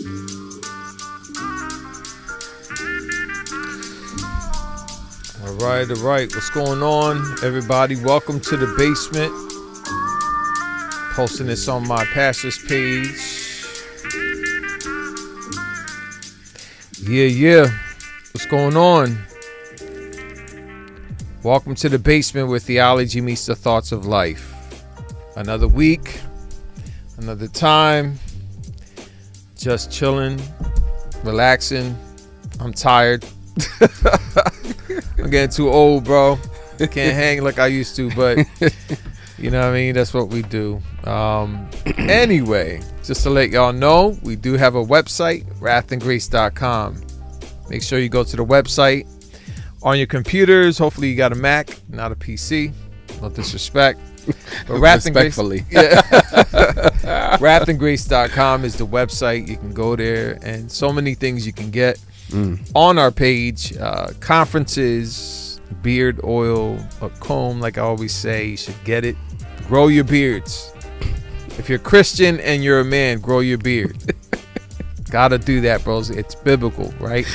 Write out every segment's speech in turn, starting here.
All right. What's going on, everybody? Welcome to the basement. Posting this on my pastor's page. Yeah. What's going on? Welcome to the basement where theology meets the thoughts of life. Another week, another time. Just chilling, relaxing. I'm tired. I'm getting too old, bro. Can't hang like I used to, but you know what I mean? That's what we do. Anyway, just to let y'all know, we do have a website, wrathandgrace.com. Make sure you go to the website on your computers. Hopefully you got a Mac, not a PC. No disrespect. But Respectfully. Wrathandgrace.com is the website. You can go there and so many things you can get on our page. Conferences, beard oil, a comb, like I always say, you should get it. Grow your beards. If you're Christian and you're a man, grow your beard. Gotta do that, bros. It's biblical, right?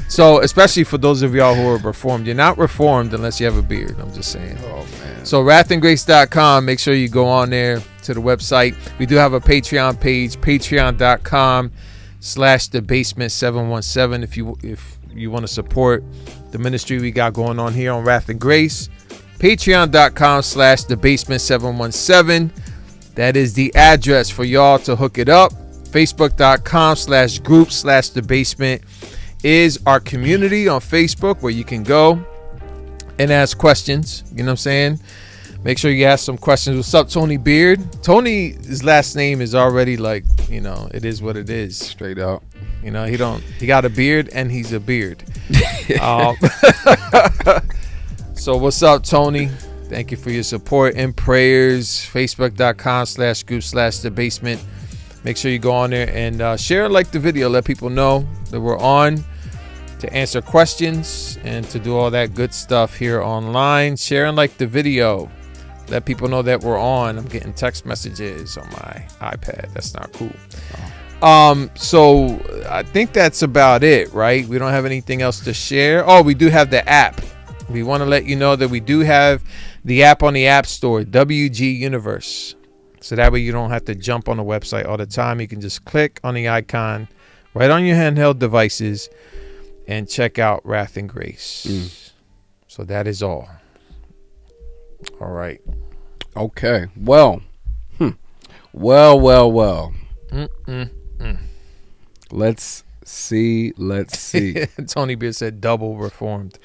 So, especially for those of y'all who are reformed, you're not reformed unless you have a beard. I'm just saying. Oh, man. So, wrathandgrace.com. Make sure you go on there to the website. We do have a Patreon page, patreon.com/thebasement717. If you want to support the ministry we got going on here on Wrath and Grace, patreon.com/thebasement717. That is the address for y'all to hook it up. Facebook.com/group/thebasement is our community on Facebook where you can go and ask questions. You know what I'm saying? Make sure you ask some questions. What's up, Tony Beard? Tony's last name is already like, you know, it is what it is. Straight up. You know, he got a beard and he's a beard. So what's up, Tony? Thank you for your support and prayers. Facebook.com/group/thebasement. Make sure you go on there and share and like the video. Let people know that we're on to answer questions and to do all that good stuff here online. Share and like the video. Let people know that we're on. I'm getting text messages on my iPad. That's not cool. So I think that's about it, right? We don't have anything else to share. Oh, we do have the app. We want to let you know that we do have the app on the App Store, WG Universe. So that way you don't have to jump on the website all the time. You can just click on the icon right on your handheld devices and check out Wrath and Grace. So that is all. All right. Okay. Well. Well. Let's see. Tony Beer said double reformed.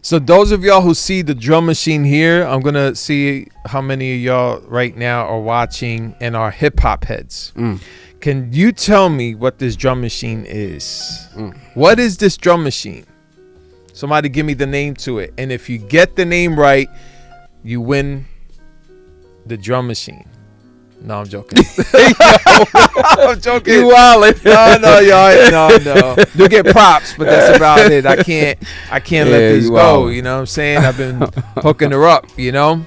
So those of y'all who see the drum machine here, I'm going to see how many of y'all right now are watching and are hip hop heads. Can you tell me what this drum machine is? What is this drum machine? Somebody give me the name to it. And if you get the name right, you win the drum machine. No, I'm joking. I'm joking. You wildin'. No, y'all. No. You get props, but that's about it. I can't let this go. You know what I'm saying? I've been hooking her up, you know?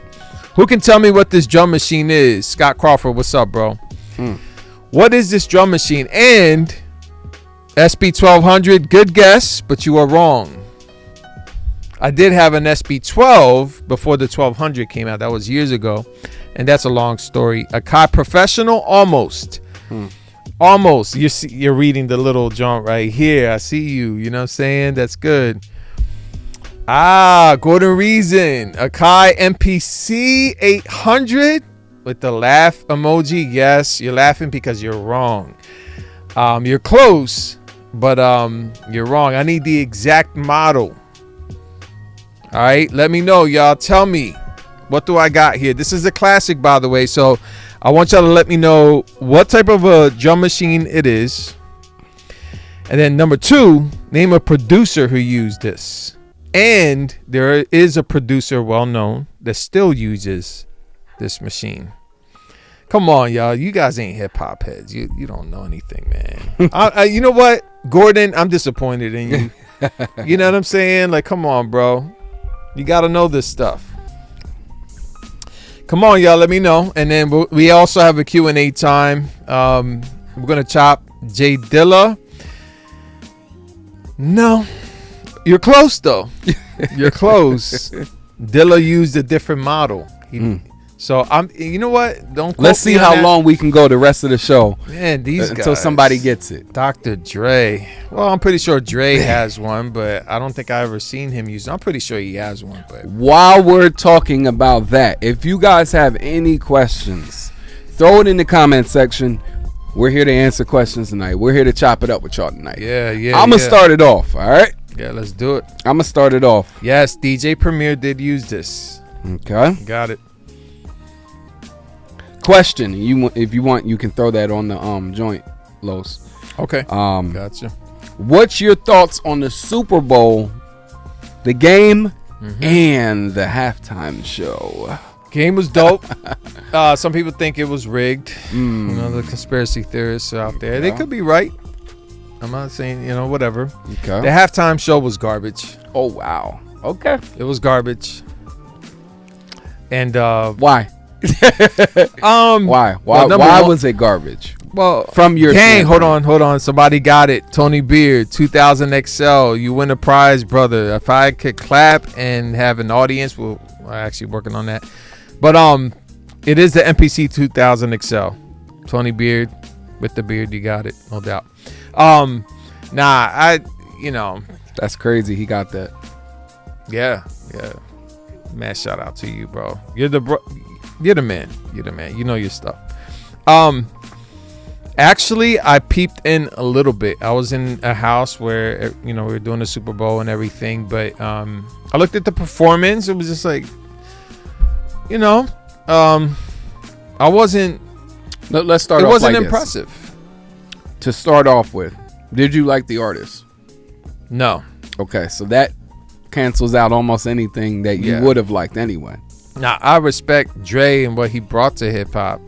Who can tell me what this drum machine is? Scott Crawford, what's up, bro? What is this drum machine? And SB1200, good guess, but you are wrong. I did have an SB12 before the 1200 came out. That was years ago. And that's a long story. A Kai Professional, almost. Almost. You're reading the little junk right here. I see you. You know what I'm saying? That's good. Gordon Reason. A Kai MPC 800 with the laugh emoji. Yes, you're laughing because you're wrong. You're close, but you're wrong. I need the exact model. All right, let me know, y'all. Tell me, what do I got here? This is a classic, by the way, so I want y'all to let me know what type of a drum machine it is. And then number 2, name a producer who used this. And there is a producer well known that still uses this machine. Come on, y'all. You guys ain't hip hop heads. You don't know anything, man. You know what, Gordon? I'm disappointed in you. You know what I'm saying? Like, come on, bro. You got to know this stuff. Come on, y'all. Let me know. And then we also have a Q&A time. We're going to chop J Dilla. No, you're close though. You're close. Dilla used a different model. So I'm. You know what? Don't. Let's see how long we can go the rest of the show. Man, these guys. Until somebody gets it. Dr. Dre. Well, I'm pretty sure Dre has one, but I don't think I ever seen him use it. I'm pretty sure he has one. But while we're talking about that, if you guys have any questions, throw it in the comment section. We're here to answer questions tonight. We're here to chop it up with y'all tonight. Yeah. I'm going to start it off, all right? Yeah, let's do it. I'm going to start it off. Yes, DJ Premier did use this. Okay. Got it. Question. If you want, you can throw that on the joint, Los. Okay. Gotcha. What's your thoughts on the Super Bowl, the game, and the halftime show? Game was dope. Some people think it was rigged. You know, the conspiracy theorists out there. They could be right. I'm not saying, whatever. Okay. The halftime show was garbage. Oh, wow. Okay. It was garbage. And why? Why? Why was it garbage? Well, from your hold on. Somebody got it. Tony Beard, 2000 XL. You win a prize, brother. If I could clap and have an audience, we're actually working on that. But it is the MPC 2000 XL. Tony Beard with the beard, you got it, no doubt. That's crazy. He got that. Yeah. Man, shout out to you, bro. You're the man. You know your stuff. Actually, I peeped in a little bit. I was in a house where we were doing the Super Bowl and everything, but I looked at the performance. It was just like, I wasn't. Let's start. It off wasn't like impressive. To start off with, did you like the artist? No. Okay, so that cancels out almost anything that you would have liked anyway. Now, I respect Dre and what he brought to hip hop.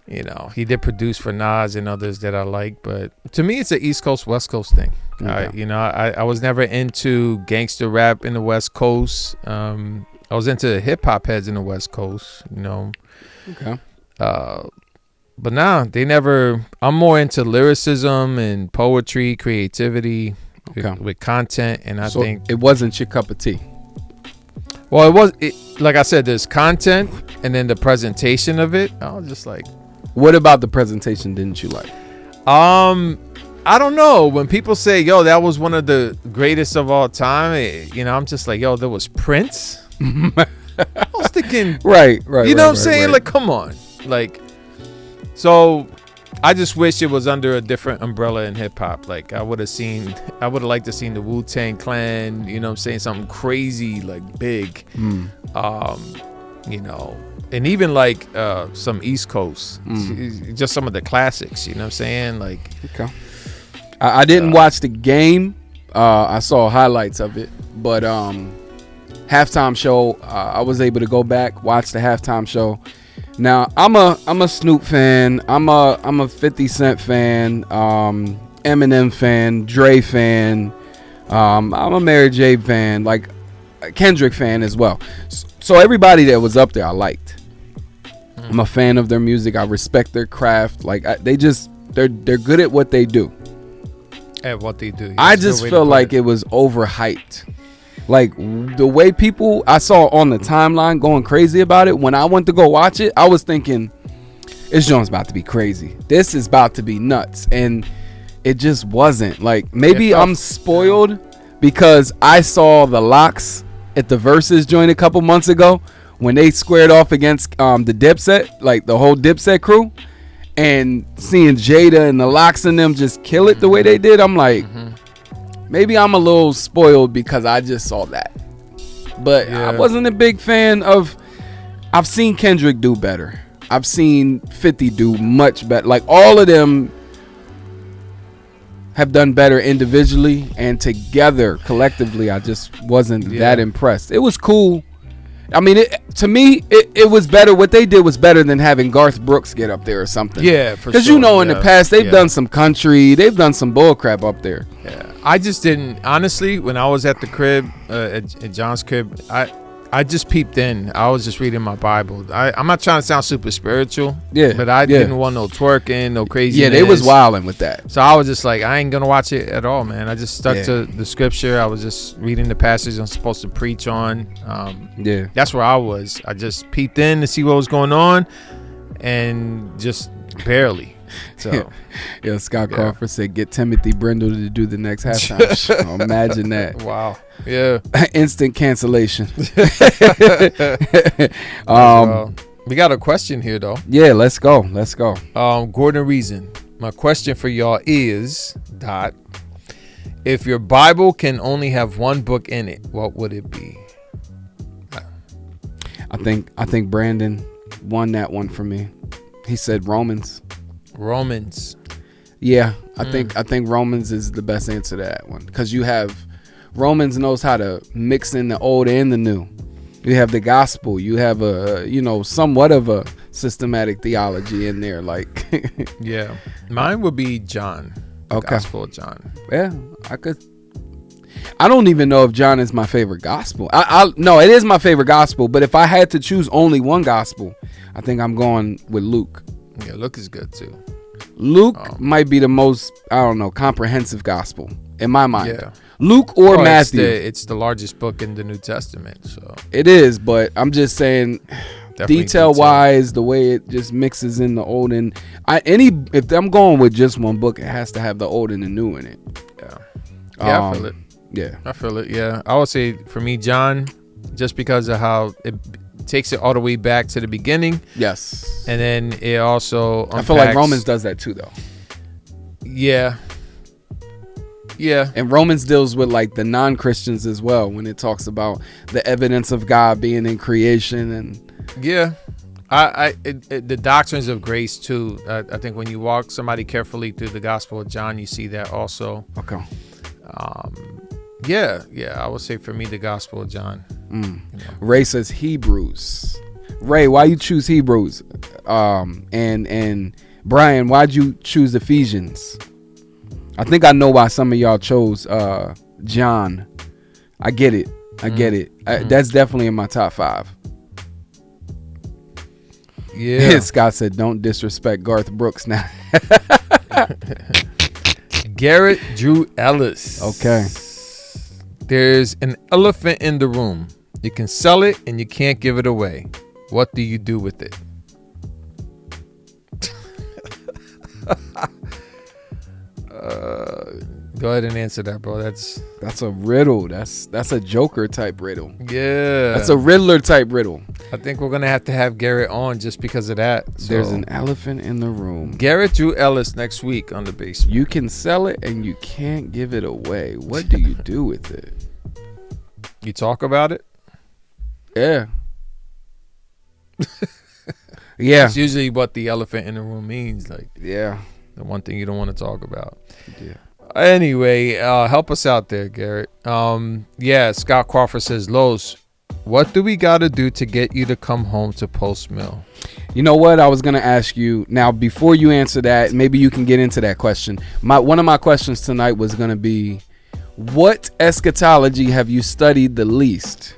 He did produce for Nas and others that I like, but to me, it's an East Coast, West Coast thing. Okay. I was never into gangster rap in the West Coast. I was into hip hop heads in the West Coast, Okay. But now they never. I'm more into lyricism and poetry, creativity, with content, and I think it wasn't your cup of tea. Well, it was. Like I said, there's content, and then the presentation of it. I was just like, what about the presentation didn't you like? I don't know. When people say, "Yo, that was one of the greatest of all time," I'm just like, "Yo, there was Prince." I was thinking, right. You know what I'm saying? Right. Like, come on, like. So, I just wish it was under a different umbrella in hip hop. Like, I would have liked to seen the Wu-Tang Clan. You know what I'm saying? Something crazy, like big. And even like some East Coast, just some of the classics. You know what I'm saying? Like, okay. I didn't watch the game. I saw highlights of it, but halftime show. I was able to go back, watch the halftime show. Now I'm a Snoop fan. I'm a 50 Cent fan. Eminem fan. Dre fan. I'm a Mary J fan. Like Kendrick fan as well. So everybody that was up there, I liked. I'm a fan of their music. I respect their craft. Like they're good at what they do. At what they do. I just feel like it was overhyped. Like the way people I saw on the timeline going crazy about it, when I went to go watch it, I was thinking, this joint's about to be crazy. This is about to be nuts. And it just wasn't. Like maybe I'm spoiled because I saw the Locks at the Versus joint a couple months ago when they squared off against the Dipset, like the whole Dipset crew, and seeing Jada and the Locks and them just kill it the way they did. I'm like, maybe I'm a little spoiled because I just saw that. But I wasn't a big fan of. I've seen Kendrick do better. I've seen 50 do much better. Like all of them have done better individually, and together, collectively, I just wasn't that impressed. It was cool. I mean, to me, it was better. What they did was better than having Garth Brooks get up there or something. Yeah, for sure. Because in the past, they've done some country. They've done some bull crap up there. Yeah, I just didn't. Honestly, when I was at the crib, at John's crib, I just peeped in. I was just reading my Bible. I'm not trying to sound super spiritual. Yeah. But I didn't want no twerking, no crazy. Yeah, they was wilding with that. So I was just like, I ain't gonna watch it at all, man. I just stuck to the scripture. I was just reading the passage I'm supposed to preach on. That's where I was. I just peeped in to see what was going on, and just barely. So, Scott Crawford said, "Get Timothy Brindle to do the next halftime show." Imagine that. Wow. Yeah. Instant cancellation. We got a question here, though. Yeah, let's go. Gordon Reason. My question for y'all is, if your Bible can only have one book in it, what would it be? I think Brandon won that one for me. He said Romans. Yeah, I think Romans is the best answer to that one, because you have Romans knows how to mix in the old and the new. You have the gospel. You have somewhat of a systematic theology in there. Like, yeah, mine would be John. Okay. Gospel of John. Yeah, I don't even know if John is my favorite gospel. No, it is my favorite gospel. But if I had to choose only one gospel, I think I'm going with Luke. Yeah, Luke is good too. Luke might be the most, comprehensive gospel in my mind. Yeah. Luke or Matthew. It's the largest book in the New Testament. So it is, but I'm just saying, detail wise, the way it just mixes in the old and if I'm going with just one book, it has to have the old and the new in it. Yeah. Yeah, I feel it. Yeah. I feel it. Yeah. I would say for me, John, just because of how it takes it all the way back to the beginning. Yes. And then it also unpacks, I feel like Romans does that too, though. Yeah. And Romans deals with like the non-Christians as well, when it talks about the evidence of God being in creation. And the doctrines of grace too. I think when you walk somebody carefully through the Gospel of John, you see that also. Okay. I would say for me, the Gospel of John. Ray says Hebrews. Ray, why you choose Hebrews? And Brian, why'd you choose Ephesians? I think I know why some of y'all chose John. I get it. That's definitely in my top 5. Yeah. Scott said, "Don't disrespect Garth Brooks now." Garrett Drew Ellis. Okay. There's an elephant in the room. You can sell it and you can't give it away. What do you do with it? Go ahead and answer that, bro. That's a riddle. That's a Joker type riddle. Yeah. That's a Riddler type riddle. I think we're gonna have to have Garrett on just because of that. So, there's an elephant in the room. Garrett Drew Ellis next week on The Basement. You can sell it and you can't give it away. What do you do with it? You talk about it? Yeah. Yeah. It's usually what the elephant in the room means. Like, yeah. The one thing you don't want to talk about. Yeah. Anyway, help us out there, Garrett. Scott Crawford says, Los, what do we got to do to get you to come home to Post Mill? You know what? I was going to ask you. Now, before you answer that, maybe you can get into that question. One of my questions tonight was going to be, what eschatology have you studied the least?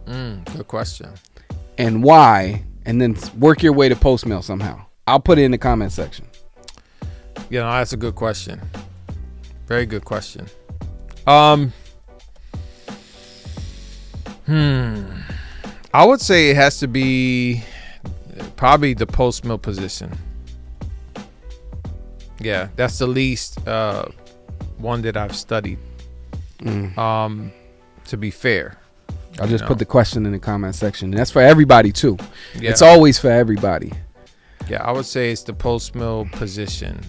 Good question. And why? And then work your way to Post Mill somehow. I'll put it in the comment section. Yeah, no, that's a good question. Very good question. I would say it has to be probably the Post Mill position. Yeah, that's the least one that I've studied. To be fair, I'll just put the question in the comment section. And that's for everybody too. Yeah. It's always for everybody. Yeah, I would say it's the Post Mill position.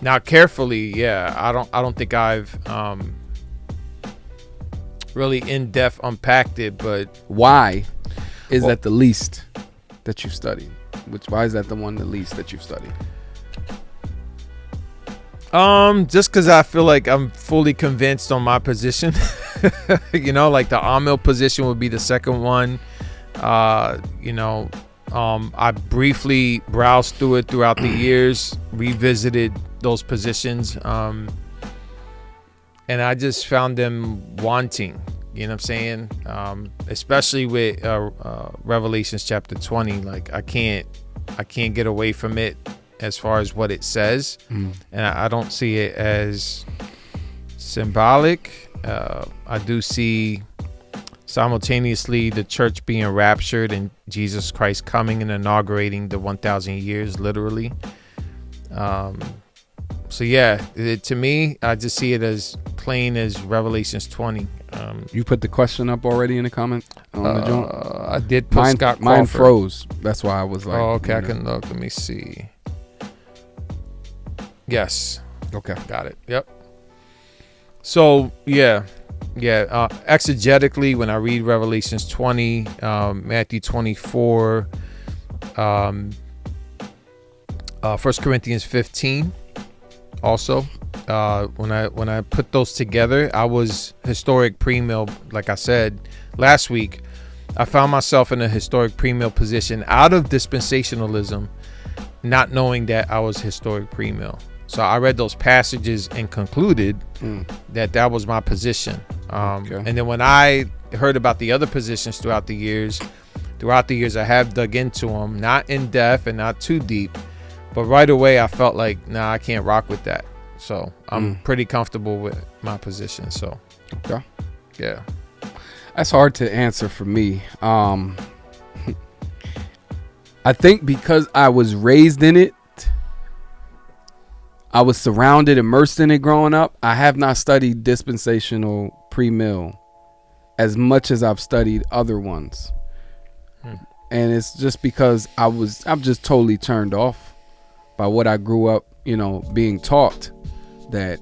Now, carefully, I don't think I've really in depth unpacked it, but why is that the least that you've studied? Why is that the one the least that you've studied? Just because I feel like I'm fully convinced on my position. Like the Amil position would be the second one. I briefly browsed through it throughout the years, revisited those positions, and I just found them wanting. You know what I'm saying? Especially with Revelations chapter 20. Like I can't get away from it as far as what it says, and I don't see it as symbolic. I do see simultaneously the church being raptured and Jesus Christ coming and inaugurating the 1,000 years, literally. So yeah, to me, I just see it as plain as Revelations 20. You put the question up already in the comment on the joint? I did put Scott Crawford. Mine froze. That's why I was like, oh, okay, I can look. Let me see. Yes. Okay. Got it. Yep. So yeah. Exegetically, when I read Revelations 20, Matthew 24, 1 Corinthians 15, also, when I put those together, I was historic premill. Like I said last week, I found myself in a historic premill position out of dispensationalism, not knowing that I was historic premill. So I read those passages and concluded that was my position. And then when I heard about the other positions throughout the years, I have dug into them, not in depth and not too deep, but right away I felt like, nah, I can't rock with that. So I'm pretty comfortable with my position. So, okay. Yeah. That's hard to answer for me. I think because I was raised in it, I was surrounded, immersed in it growing up. I have not studied dispensational pre-mill as much as I've studied other ones. And it's just because I'm just totally turned off by what I grew up, being taught. That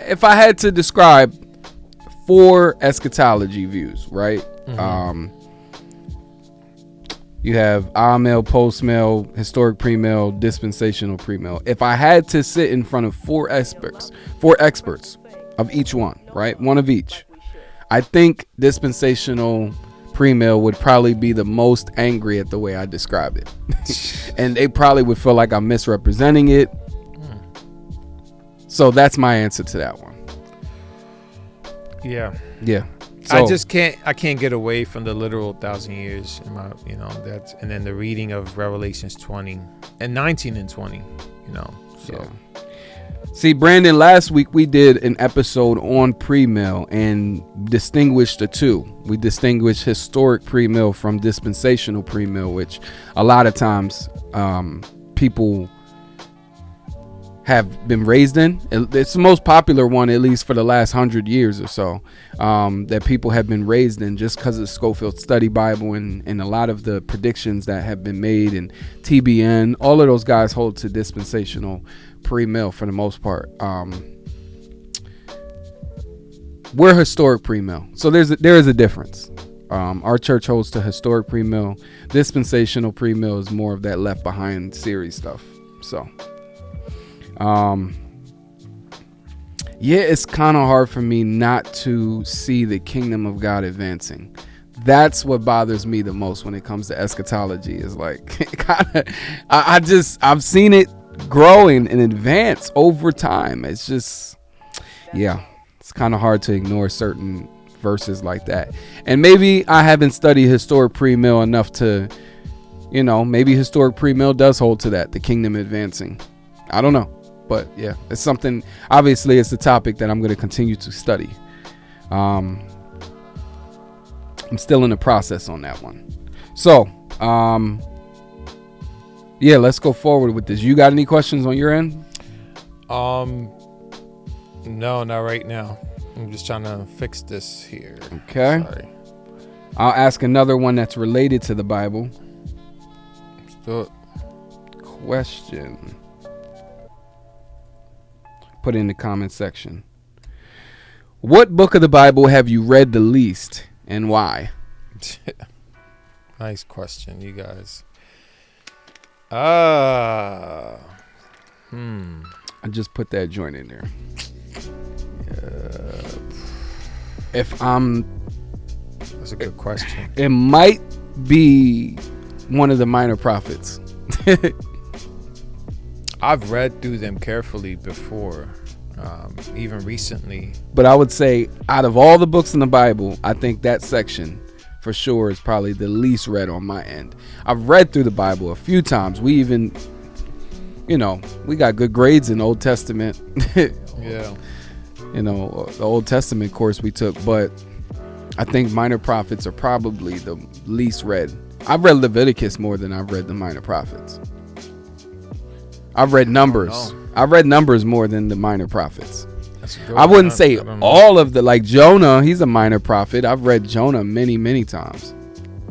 if I had to describe 4 eschatology views, right? You have Amil, post-mill, historic pre-mill, dispensational pre-mill. If I had to sit in front of 4 experts of each one, right? One of each. I think dispensational pre-mill would probably be the most angry at the way I described it. And they probably would feel like I'm misrepresenting it. So that's my answer to that one. Yeah. Yeah. So, I can't get away from the literal 1,000 years in my, and then the reading of Revelations 20 and 19 and 20, so. Yeah. See, Brandon, last week we did an episode on pre-mill and distinguished the two. We distinguished historic pre-mill from dispensational pre-mill, which a lot of times people have been raised in. It's the most popular one, at least for the last 100 years or so, that people have been raised in, just because of Schofield Study Bible and a lot of the predictions that have been made, and TBN. All of those guys hold to dispensational pre-mill for the most part. We're historic pre-mill, so there is a difference. Our church holds to historic pre-mill. Dispensational pre-mill is more of that Left Behind series stuff. So it's kind of hard for me not to see the kingdom of God advancing. That's what bothers me the most when it comes to eschatology, is like I've seen it growing and advance over time. It's just, it's kind of hard to ignore certain verses like that. And maybe I haven't studied historic pre-mill enough to, maybe historic pre-mill does hold to that, the kingdom advancing. I don't know. But yeah, it's something, obviously it's a topic that I'm going to continue to study. I'm still in the process on that one. So, let's go forward with this. You got any questions on your end? No, not right now. I'm just trying to fix this here. Okay. Sorry. I'll ask another one that's related to the Bible. Let's do it. Question. Put it in the comment section. What book of the Bible have you read the least, and why? Nice question, you guys. I just put that joint in there. That's a good question. It might be one of the minor prophets. I've read through them carefully before. even recently. But I would say out of all the books in the Bible, I think that section for sure is probably the least read on my end. I've read through the Bible a few times. We even, we got good grades in Old Testament. Yeah. The Old Testament course we took, but I think minor prophets are probably the least read. I've read Leviticus more than I've read the minor prophets. I've read Numbers. I've read Numbers more than the minor prophets. I wouldn't say all of the, like Jonah, he's a minor prophet. I've read Jonah many, many times.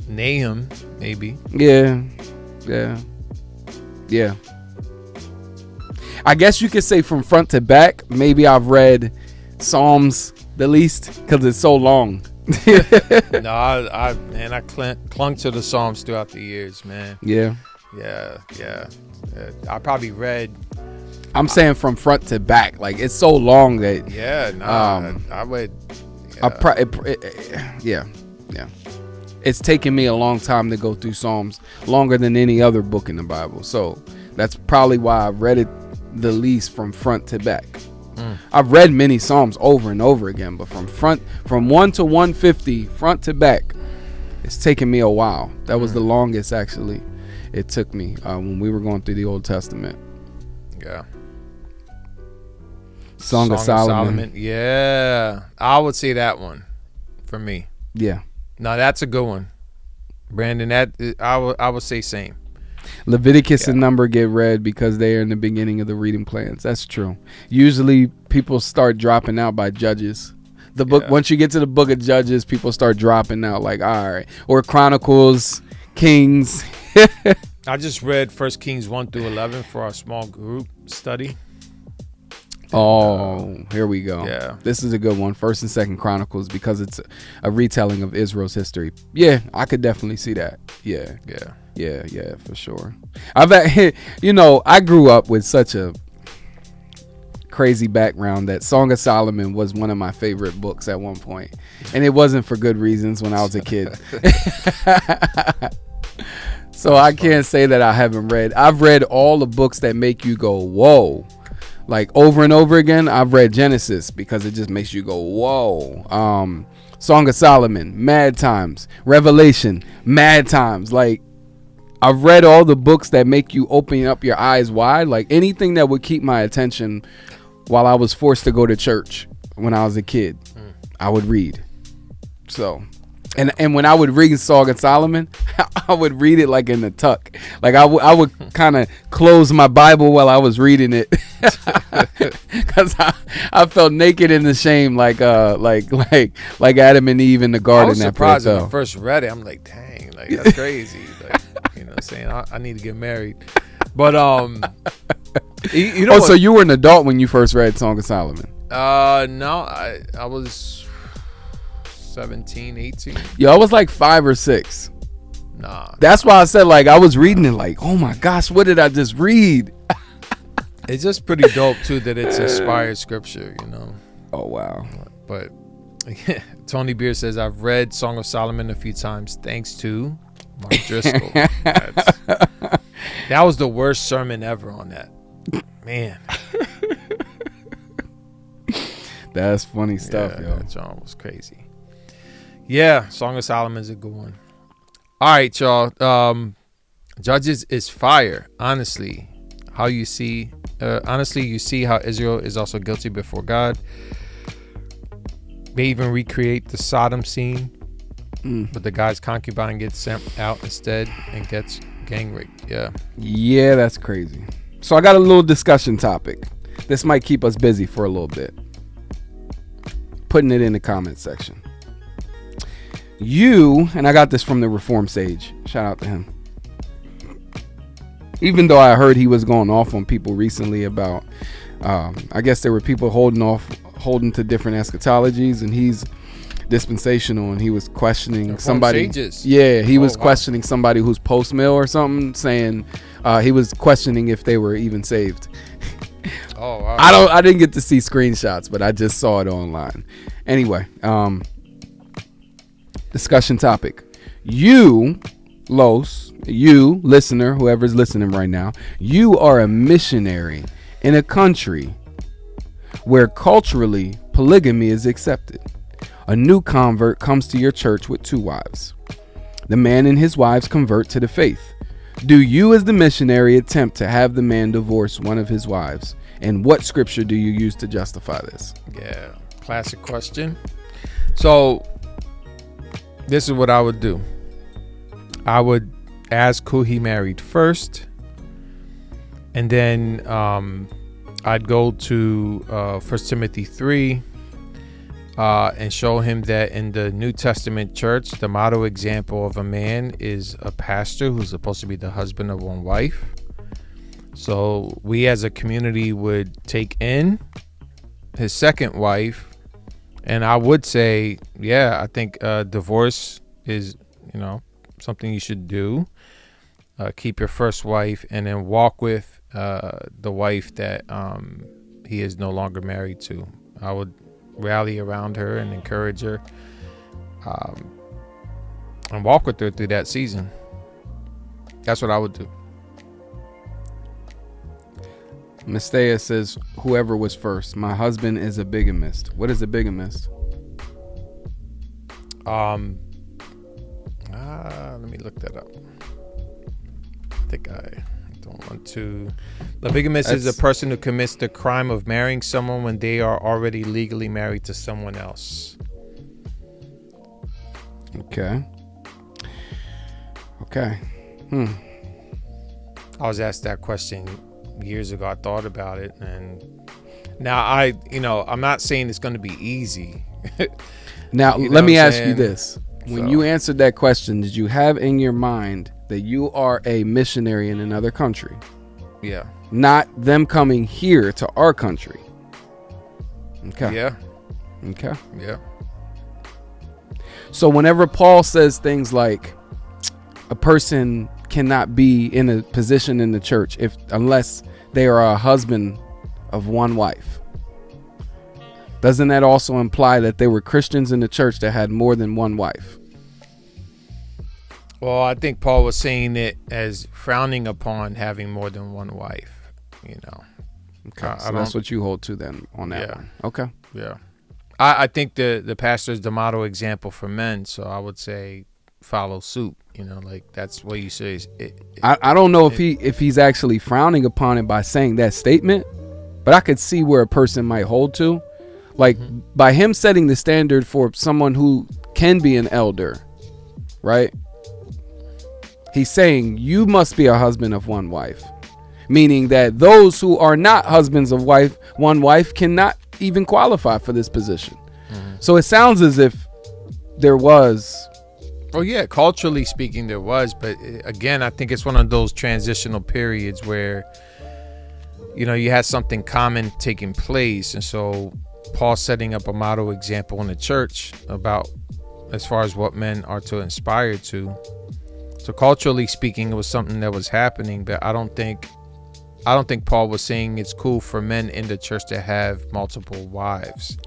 Nahum, maybe. Yeah. I guess you could say from front to back, maybe I've read Psalms the least because it's so long. No, I clung to the Psalms throughout the years, man. Yeah. I probably read. I'm saying from front to back, like it's so long that. I would. Yeah. It's taken me a long time to go through Psalms, longer than any other book in the Bible. So that's probably why I've read it the least from front to back. I've read many Psalms over and over again, but from 1 to 150, front to back, it's taken me a while. That was the longest actually it took me when we were going through the Old Testament. Yeah. Song of Solomon. Yeah, I would say that one for me. Yeah. No, that's a good one, Brandon. I would say same. Leviticus and Number get read because they are in the beginning of the reading plans. That's true. Usually people start dropping out by Judges. The book, once you get to the book of Judges, people start dropping out, like, all right. Or Chronicles, Kings. I just read 1 Kings 1 through 11 for our small group study. Here we go. Yeah. This is a good one. 1st and 2nd Chronicles, because it's a retelling of Israel's history. Yeah, I could definitely see that. Yeah, for sure. I grew up with such a crazy background that Song of Solomon was one of my favorite books at one point, and it wasn't for good reasons when I was a kid. So I can't say that I haven't read. I've read all the books that make you go, whoa. Like over and over again, I've read Genesis because it just makes you go, whoa. Song of Solomon, mad times. Revelation, mad times. Like, I've read all the books that make you open up your eyes wide. Like anything that would keep my attention while I was forced to go to church when I was a kid, I would read. So, and when I would read Song of Solomon, I would read it like in the tuck. Like I would kind of close my Bible while I was reading it, because I felt naked in the shame, like Adam and Eve in the garden. I was surprised when I first read it. I'm like, dang, like that's crazy. Like, saying I need to get married. But so you were an adult when you first read Song of Solomon? No, I was 17, 18. Yo, I was like 5 or 6. Nah. That's why I said, like, I was reading it like, oh my gosh, what did I just read? It's just pretty dope too that it's inspired scripture, Oh wow. But Tony Beer says, I've read Song of Solomon a few times thanks to Mark Driscoll. That was the worst sermon ever on that. Man. That's funny stuff, yo. That John was crazy. Yeah, Song of Solomon is a good one. All right, y'all. Judges is fire. Honestly, you see how Israel is also guilty before God. They even recreate the Sodom scene, but the guy's concubine gets sent out instead and gets gang raped. Yeah, that's crazy. So I got a little discussion topic. This might keep us busy for a little bit. Putting it in the comment section. And I got this from the Reform Sage. Shout out to him. Even though I heard he was going off on people recently about, I guess there were people holding to different eschatologies, and he's dispensational, and he was questioning somebody. Sages. Yeah, he was questioning somebody who's post mill or something, saying he was questioning if they were even saved. Oh, wow. I didn't get to see screenshots, but I just saw it online. Anyway, discussion topic. You listener, whoever's listening right now, you are a missionary in a country where culturally polygamy is accepted. A new convert comes to your church with 2 wives. The man and his wives convert to the faith. Do you as the missionary attempt to have the man divorce one of his wives? And what scripture do you use to justify this? Yeah, classic question. So this is what I would do. I would ask who he married first, and then I'd go to 1 Timothy 3 and show him that in the New Testament church, the model example of a man is a pastor who's supposed to be the husband of one wife. So we as a community would take in his second wife, and I would say, yeah, I think divorce is, something you should do. Keep your first wife and then walk with the wife that he is no longer married to. I would rally around her and encourage her and walk with her through that season. That's what I would do. Miss Thea says, whoever was first. My husband is a bigamist. What is a bigamist? Let me look that up. I think I don't want to. The bigamist is a person who commits the crime of marrying someone when they are already legally married to someone else. Okay. I was asked that question years ago. I thought about it, and now I'm not saying it's going to be easy. Now, let me ask you this. When you answered that question, did you have in your mind that you are a missionary in another country? Yeah. Not them coming here to our country. Okay. Yeah. Okay. Yeah. So whenever Paul says things like a person cannot be in a position in the church unless they are a husband of one wife, doesn't that also imply that there were Christians in the church that had more than one wife? Well, I think Paul was saying it as frowning upon having more than one wife, Okay, so that's what you hold to then on that one. Okay. Yeah. I think the pastor is the model example for men, so I would say follow suit. That's what you say. I don't know if he's actually frowning upon it by saying that statement, but I could see where a person might hold to. By him setting the standard for someone who can be an elder, right? He's saying you must be a husband of one wife, meaning that those who are not husbands of one wife cannot even qualify for this position. Mm-hmm. So it sounds as if there was. Oh yeah, culturally speaking, there was, but again, I think it's one of those transitional periods where, you had something common taking place, and so Paul setting up a model example in the church about as far as what men are to aspire to. So culturally speaking, it was something that was happening, but I don't think Paul was saying it's cool for men in the church to have multiple wives.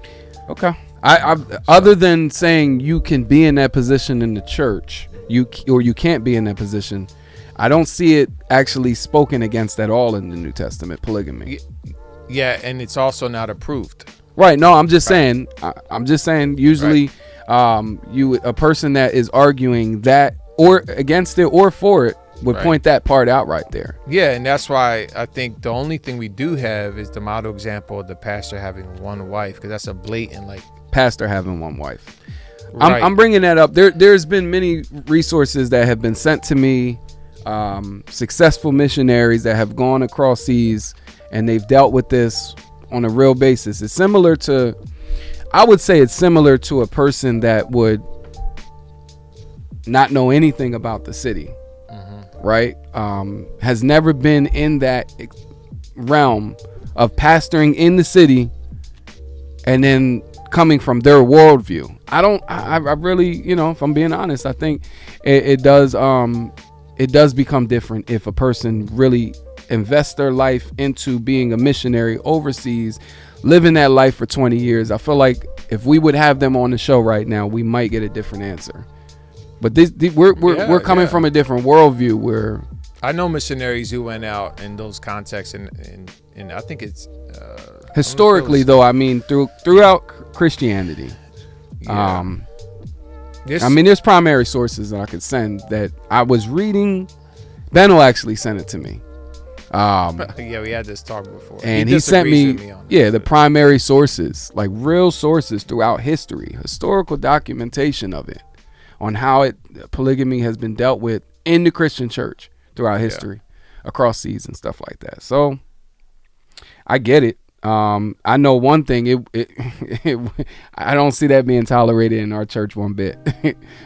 Okay. Other than saying you can be in that position in the church, you can't be in that position, I don't see it actually spoken against at all in the New Testament, polygamy. Yeah, and it's also not approved. Right. No, I'm just saying. I'm just saying. Usually, a person that is arguing that or against it or for it would point that part out right there. Yeah, and that's why I think the only thing we do have is the model example of the pastor having one wife, because that's a blatant pastor having one wife. Right. I'm bringing that up. There's been many resources that have been sent to me, successful missionaries that have gone across seas and they've dealt with this on a real basis. It's similar to, I would say it's similar to a person that would not know anything about the city, right? Has never been in that realm of pastoring in the city and then coming from their worldview. I really, if I'm being honest, I think it does become different if a person really invests their life into being a missionary overseas, living that life for 20 years. I feel like if we would have them on the show right now, we might get a different answer. But we're coming from a different worldview where I know missionaries who went out in those contexts and and I think it's historically though. I mean, throughout Christianity. Yeah. I mean, there's primary sources that I could send that I was reading. Ben will actually send it to me. Yeah, we had this talk before, and he sent me the primary sources, like real sources throughout history, historical documentation of it, on how polygamy has been dealt with in the Christian church throughout history, across seas and stuff like that. So I get it. I know one thing, I don't see that being tolerated in our church one bit,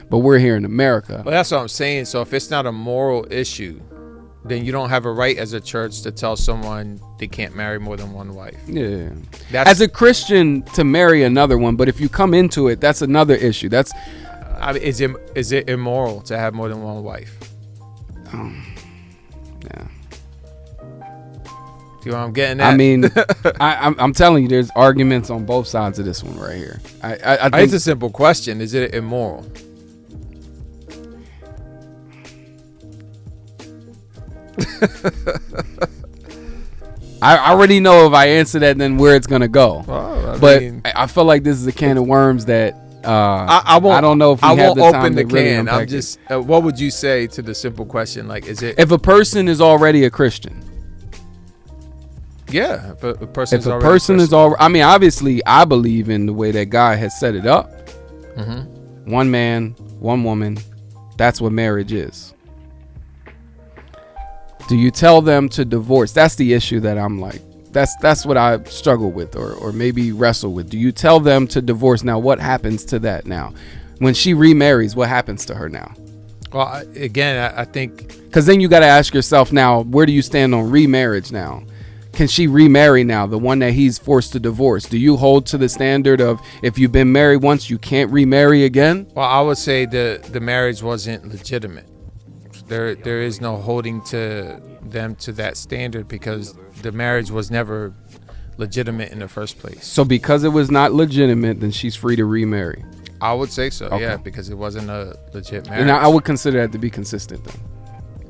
but we're here in America. Well, that's what I'm saying. So if it's not a moral issue, then you don't have a right as a church to tell someone they can't marry more than one wife. Yeah. As a Christian to marry another one, but if you come into it, that's another issue. That's, is it immoral to have more than one wife? Yeah. You know what I'm getting at? I mean, I'm telling you, there's arguments on both sides of this one right here. I think it's a simple question. Is it immoral? I already know if I answer that, then where it's gonna go. Well, I feel like this is a can of worms that I don't know if we have the time open the to really can. unpack I'm just. What would you say to the simple question? Like, is it? If a person is already a Christian. Yeah, if a person is already, I mean, obviously, I believe in the way that God has set it up. Mm-hmm. One man, one woman. That's what marriage is. Do you tell them to divorce? That's the issue that I'm like. That's what I struggle with, or maybe wrestle with. Do you tell them to divorce? Now, what happens to that now? When she remarries, what happens to her now? Well, again, I think because then you got to ask yourself now, where do you stand on remarriage now? Can she remarry now, the one that he's forced to divorce? Do you hold to the standard of if you've been married once, you can't remarry again? Well, I would say the marriage wasn't legitimate. There is no holding to them to that standard because the marriage was never legitimate in the first place. So because it was not legitimate, then she's free to remarry? I would say so, okay. Yeah, because it wasn't a legit marriage. And I would consider that to be consistent then.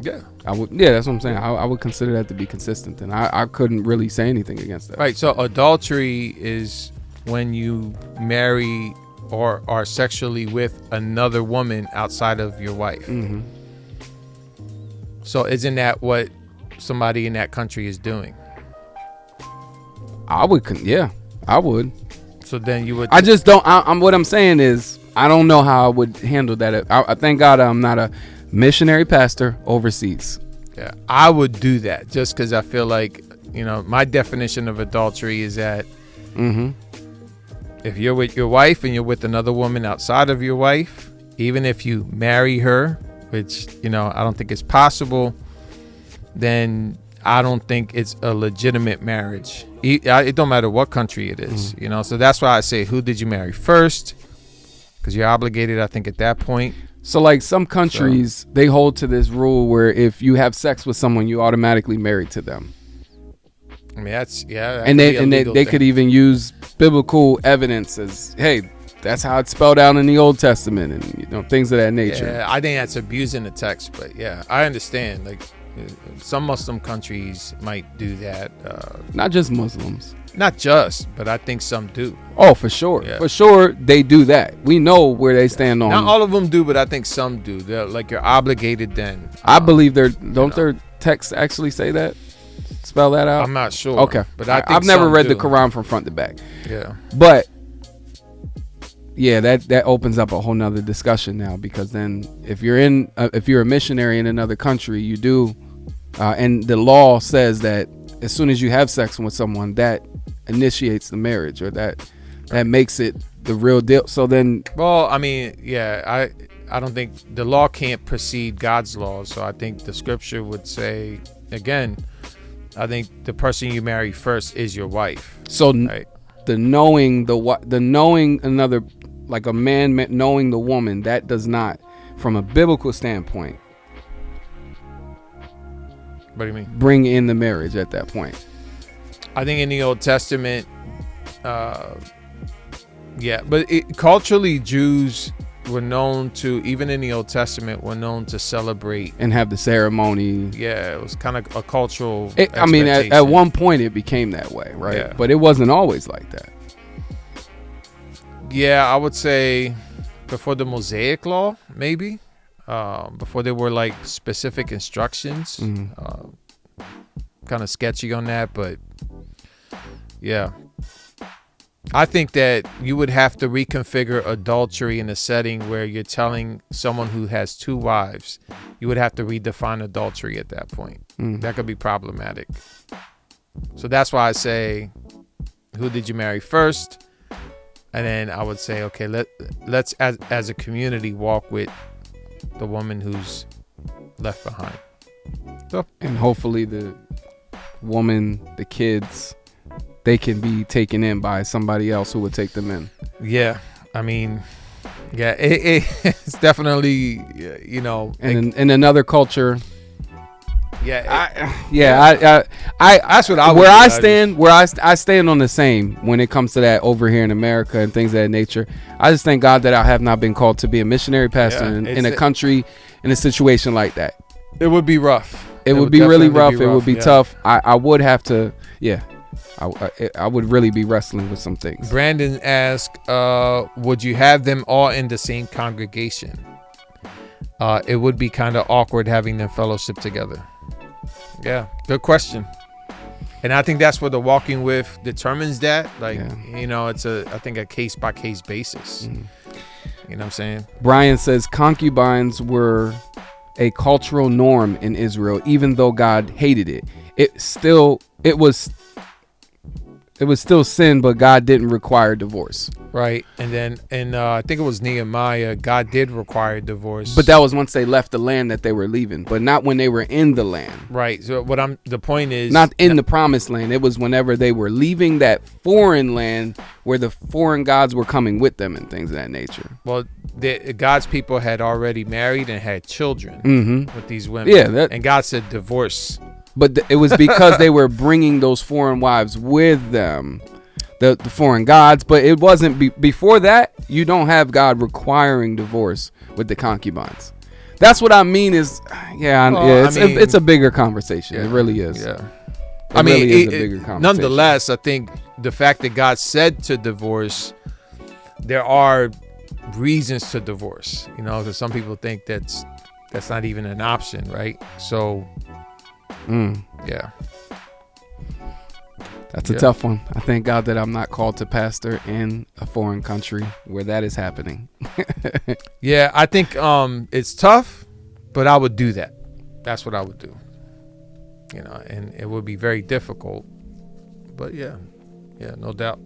Yeah, I would. Yeah, that's what I'm saying. I would consider that to be consistent, and I couldn't really say anything against that. Right. So adultery is when you marry or are sexually with another woman outside of your wife. Mm-hmm. So isn't that what somebody in that country is doing? I would. Yeah, I would. So then you would. I just don't. What I'm saying is, I don't know how I would handle that. I thank God I'm not a missionary pastor overseas. Yeah, I would do that just because I feel like, my definition of adultery is that if you're with your wife and you're with another woman outside of your wife, even if you marry her, which, I don't think is possible, then I don't think it's a legitimate marriage. It don't matter what country it is, so that's why I say, who did you marry first? Because you're obligated, I think, at that point. So like some countries, they hold to this rule where if you have sex with someone, you automatically married to them. I mean, that and they could even use biblical evidence as, hey, that's how it's spelled out in the Old Testament, and things of that nature. Yeah, I think that's abusing the text, but yeah, I understand. Like some Muslim countries might do that. Not just Muslims. Not just, but I think some do. Oh, for sure. Yeah. For sure, they do that. We know where they stand on. Not all of them do, but I think some do. They're like, you're obligated then. I believe their texts actually say that? Spell that out? I'm not sure. Okay. But I think I've never read the do. Quran from front to back. Yeah. But, yeah, that opens up a whole nother discussion now, because then if you're a missionary in another country, you do, and the law says that as soon as you have sex with someone, that initiates the marriage, or that makes it the real deal. So then, well, I mean, yeah, I don't think the law can't precede God's law. So I think the scripture would say, again, I think the person you marry first is your wife. So right? the knowing another, like a man knowing the woman, that does not, from a biblical standpoint, what do you mean? Bring in the marriage at that point. I think in the Old Testament, but culturally, Jews were known to, even in the Old Testament, were known to celebrate and have the ceremony. Yeah, it was kind of a cultural. I mean, at one point it became that way, right? Yeah. But it wasn't always like that. Yeah, I would say before the Mosaic Law, maybe. Before there were like specific instructions. Kind of sketchy on that, but yeah. I think that you would have to reconfigure adultery in a setting where you're telling someone who has two wives, you would have to redefine adultery at that point. That could be problematic. So that's why I say, who did you marry first? And then I would say, okay, let's as a community walk with the woman who's left behind. So, and hopefully the woman, the kids, they can be taken in by somebody else who would take them in. Yeah, I mean, yeah, it's definitely, you know. And in another culture. Yeah, that's what I would. Where I stand on the same when it comes to that over here in America and things of that nature. I just thank God that I have not been called to be a missionary pastor in a country in a situation like that. It would be rough. It would be really rough. It would be tough. I would have to. Yeah. I would really be wrestling with some things. Brandon asked, would you have them all in the same congregation? It would be kind of awkward having them fellowship together. Yeah, good question. And I think that's where the walking with determines that. Like, you know, it's I think a case by case basis. You know what I'm saying? Brian says concubines were a cultural norm in Israel, even though God hated it. It was still sin, but God didn't require divorce. Right. And then, I think it was Nehemiah, God did require divorce. But that was once they left the land that they were leaving, but not when they were in the land. Right. So the point is, not in the promised land. It was whenever they were leaving that foreign land where the foreign gods were coming with them and things of that nature. Well, God's people had already married and had children with these women. Yeah. And God said divorce. But it was because they were bringing those foreign wives with them, the foreign gods. But it wasn't before that. You don't have God requiring divorce with the concubines. That's what I mean. It's a bigger conversation. It really is. Yeah. It really is a bigger conversation. Nonetheless, I think the fact that God said to divorce, there are reasons to divorce. You know, because some people think that's not even an option, right? So. Yeah, that's a tough one. I thank God that I'm not called to pastor in a foreign country where that is happening. Yeah, I think it's tough, but I would do that. That's what I would do. You know, and it would be very difficult, but yeah, no doubt.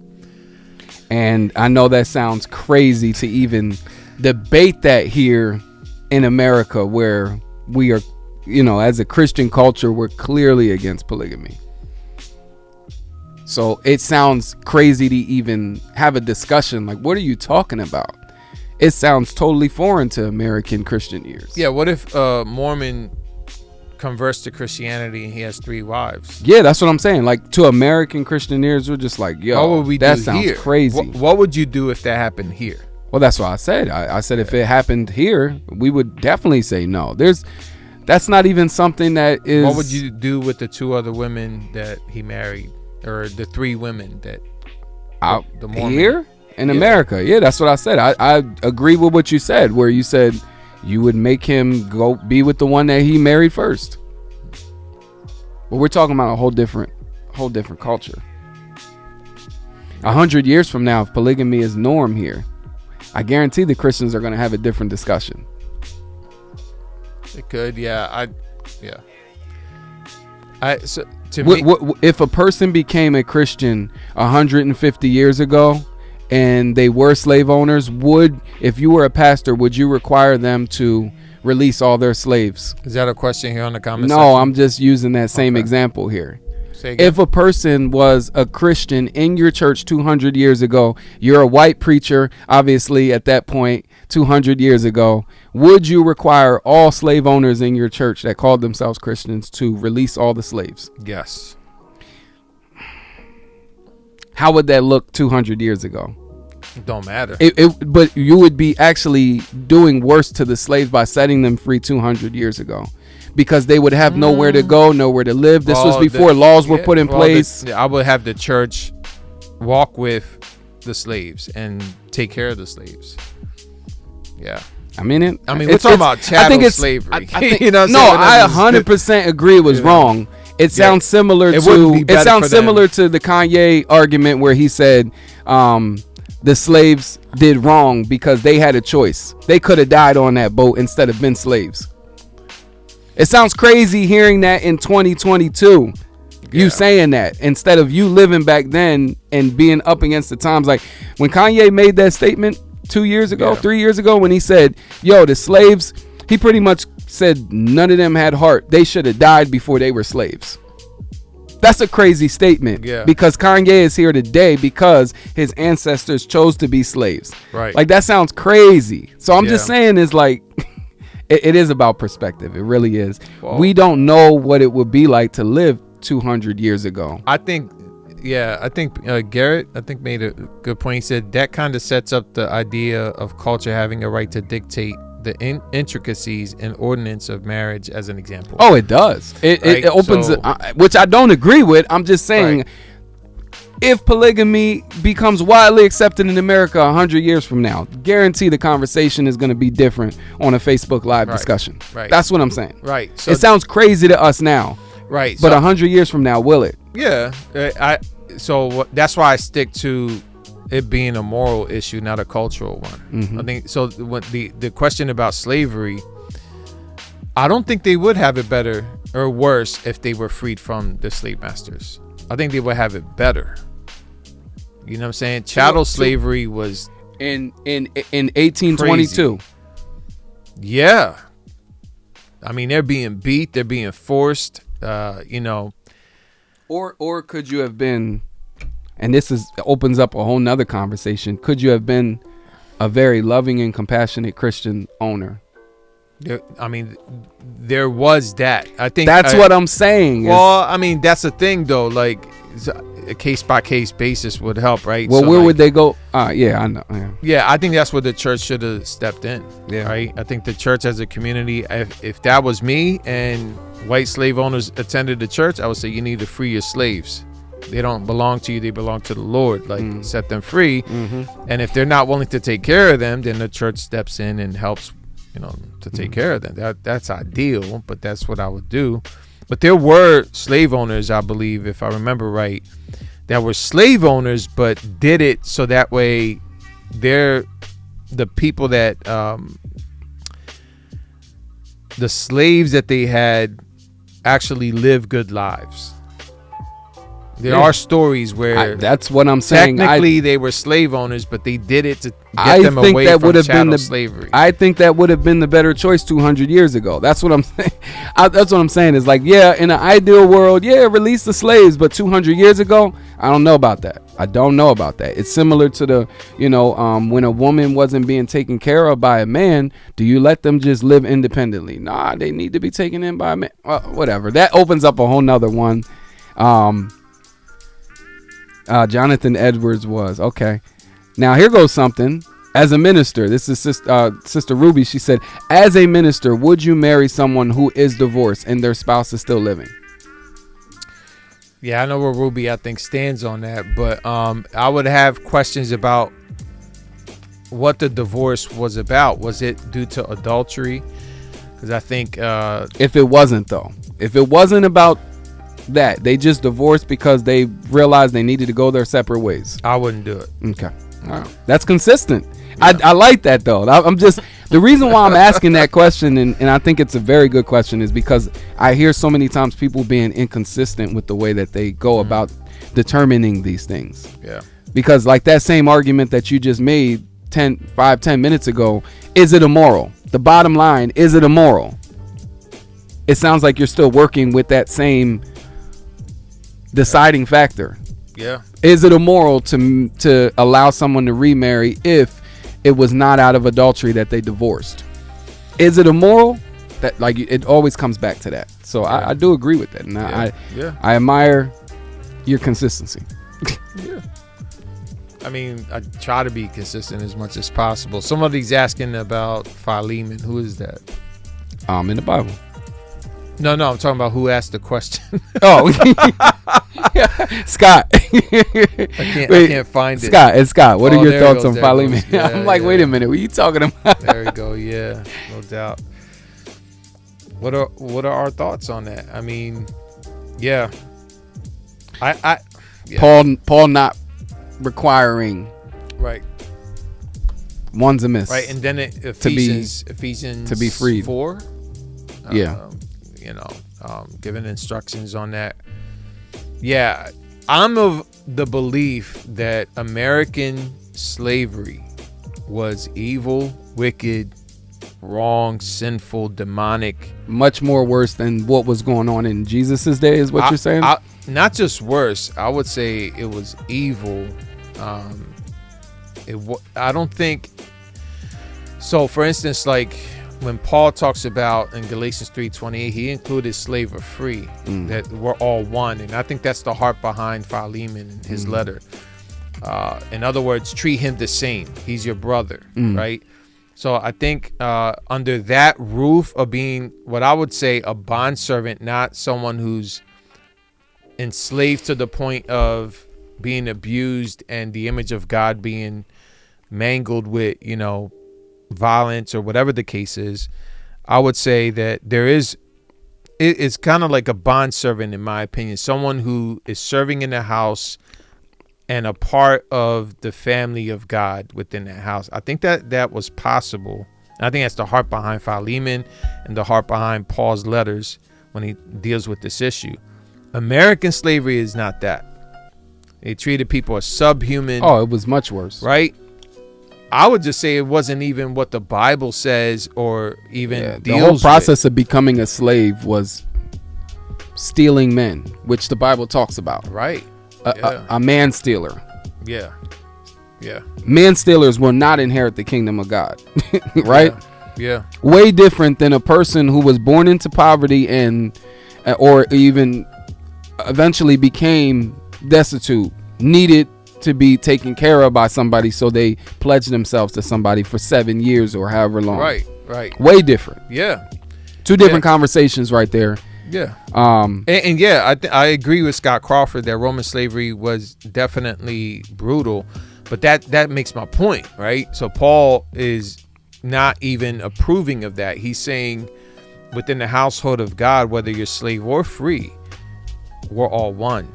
And I know that sounds crazy to even debate that here in America, where we are. You know, as a Christian culture, we're clearly against polygamy. So it sounds crazy to even have a discussion. Like, what are you talking about? It sounds totally foreign to American Christian ears. Yeah, what if Mormon converts to Christianity and he has 3 wives? Yeah, that's what I'm saying. Like, to American Christian ears, we're just like, yo, what would we that do sounds here? Crazy. What would you do if that happened here? Well, that's what I said. I said if it happened here, we would definitely say no. That's not even something that is. What would you do with the 2 other women that he married, or the 3 women that the Mormon, here in America? Yeah, that's what I said. I agree with what you said, where you said you would make him go be with the one that he married first. But we're talking about a whole different culture. 100 years from now, if polygamy is norm here, I guarantee the Christians are going to have a different discussion. It could, So to me, if a person became a Christian 150 years ago and they were slave owners, if you were a pastor, would you require them to release all their slaves? Is that a question here on the comment section? No, I'm just using that same example here. If a person was a Christian in your church 200 years ago, you're a white preacher, obviously at that point, 200 years ago, would you require all slave owners in your church that called themselves Christians to release all the slaves? Yes. How would that look 200 years ago? Don't matter. But you would be actually doing worse to the slaves by setting them free 200 years ago, because they would have nowhere to go, nowhere to live. This was before laws were put in place. I would have the church walk with the slaves and take care of the slaves. Yeah. I mean, we're talking about chattel slavery. I think, you know what I'm saying? I 100% agree it was wrong. It sounds similar to the Kanye argument where he said the slaves did wrong because they had a choice. They could have died on that boat instead of been slaves. It sounds crazy hearing that in 2022. You saying that instead of you living back then and being up against the times. Like when Kanye made that statement 2 years ago, 3 years ago, when he said, yo, the slaves, he pretty much said none of them had heart. They should have died before they were slaves. That's a crazy statement. Yeah. Because Kanye is here today because his ancestors chose to be slaves. Right. Like that sounds crazy. So I'm just saying is like, it is about perspective. It really is. Well, we don't know what it would be like to live 200 years ago. I think Garrett, made a good point. He said that kind of sets up the idea of culture having a right to dictate the intricacies and ordinance of marriage as an example. Oh, it does. It opens, which I don't agree with. I'm just saying, if polygamy becomes widely accepted in America 100 years from now, guarantee the conversation is going to be different on a Facebook Live discussion. Right. That's what I'm saying. Right. So it sounds crazy to us now. Right. But 100 years from now, will it? Yeah. That's why I stick to it being a moral issue, not a cultural one. Mm-hmm. I think so. When the question about slavery, I don't think they would have it better or worse if they were freed from the slave masters. I think they would have it better. You know what I'm saying? Chattel slavery was in 1822. Crazy. Yeah. I mean, they're being beat. They're being forced. Or could you have been, and this opens up a whole nother conversation, could you have been a very loving and compassionate Christian owner? There was that. I think that's what I'm saying. That's the thing though. Like a case by case basis would help, right? Well, where would they go? Yeah, I know. Yeah, I think that's where the church should have stepped in. Yeah, right. I think the church as a community, if that was me and white slave owners attended the church, I would say you need to free your slaves. They don't belong to you; they belong to the Lord. Like set them free. Mm-hmm. And if they're not willing to take care of them, then the church steps in and helps. To take care of them. That's ideal, but that's what I would do. But there were slave owners, I believe, if I remember right, that were slave owners, but did it so that way they're the people that the slaves that they had actually live good lives. There are stories where that's what I'm saying. Technically, they were slave owners, but they did it to get them away from chattel slavery. I think that would have been the better choice 200 years ago. That's what I'm saying. That's what I'm saying. Is like, in an ideal world, release the slaves, but 200 years ago, I don't know about that. I don't know about that. It's similar to the, when a woman wasn't being taken care of by a man, do you let them just live independently? Nah, they need to be taken in by a man. Whatever. That opens up a whole nother one. Jonathan Edwards was okay. Now here goes something. As a minister, this is Sister Ruby. She said, as a minister, would you marry someone who is divorced and their spouse is still living? Yeah, I know where Ruby I think stands on that, but I would have questions about what the divorce was about. Was it due to adultery? Because I think if it wasn't about that, they just divorced because they realized they needed to go their separate ways, I wouldn't do it. Okay. Wow. That's consistent. Yeah. I like that though. I'm just, the reason why I'm asking that question, and I think it's a very good question, is because I hear so many times people being inconsistent with the way that they go about determining these things. Yeah. Because like that same argument that you just made 10 minutes ago, is it immoral? The bottom line, is it immoral? It sounds like you're still working with that same deciding factor. Yeah. Is it immoral to allow someone to remarry if it was not out of adultery that they divorced? Is it immoral? That like it always comes back to that. So I do agree with that, and I admire your consistency. Yeah. I mean, I try to be consistent as much as possible. Somebody's asking about Philemon. Who is that? In the Bible. No, I'm talking about who asked the question. Oh, Scott. I can't find it. It's Scott. What are your thoughts on there Philemon? Yeah, I'm like, wait a minute. What are you talking about? There we go. Yeah, no doubt. What are our thoughts on that? I mean, yeah. Yeah. Paul not requiring. Right. One's a miss. Right, and then Ephesians to be freed. 4. Yeah. Giving instructions on that. Yeah, I'm of the belief that American slavery was evil, wicked, wrong, sinful, demonic. Much more worse than what was going on in Jesus's day, is what you're saying? Not just worse. I would say it was evil. I don't think. So, for instance, like when Paul talks about in Galatians 3:28, he included slave or free, that we're all one. And I think that's the heart behind Philemon in his letter. In other words, treat him the same. He's your brother, right? So I think under that roof of being what I would say a bondservant, not someone who's enslaved to the point of being abused and the image of God being mangled with, violence or whatever the case is, I would say that it's kind of like a bondservant, in my opinion, someone who is serving in the house and a part of the family of God within that house. I think that was possible. And I think that's the heart behind Philemon and the heart behind Paul's letters when he deals with this issue. American slavery is not that. They treated people as subhuman. Oh, it was much worse. Right? I would just say it wasn't even what the Bible says or even the whole process of becoming a slave was stealing men, which the Bible talks about. Right. A man stealer. Yeah. Man stealers will not inherit the kingdom of God. Right? Yeah. Way different than a person who was born into poverty or even eventually became destitute, needed to be taken care of by somebody, so they pledged themselves to somebody for 7 years or however long. Right. Way different. Yeah. Two different conversations right there. Yeah. I agree with Scott Crawford that Roman slavery was definitely brutal, but that makes my point, right? So Paul is not even approving of that. He's saying within the household of God, whether you're slave or free, we're all one.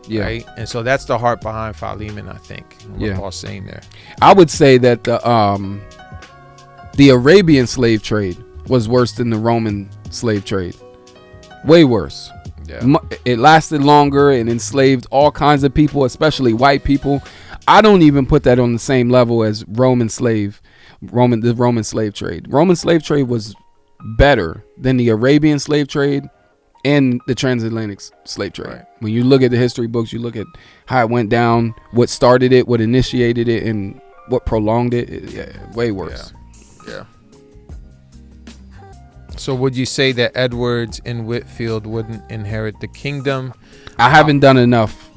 Yeah. Right. And so that's the heart behind Philemon, I think. What Paul's saying there. I would say that the Arabian slave trade was worse than the Roman slave trade. Way worse. Yeah. It lasted longer and enslaved all kinds of people, especially white people. I don't even put that on the same level as the Roman slave trade. Roman slave trade was better than the Arabian slave trade and the transatlantic slave trade. Right. When you look at the history books, you look at how it went down, what started it, what initiated it, and what prolonged it. Way worse. Yeah. So would you say that Edwards and Whitfield wouldn't inherit the kingdom? I haven't done enough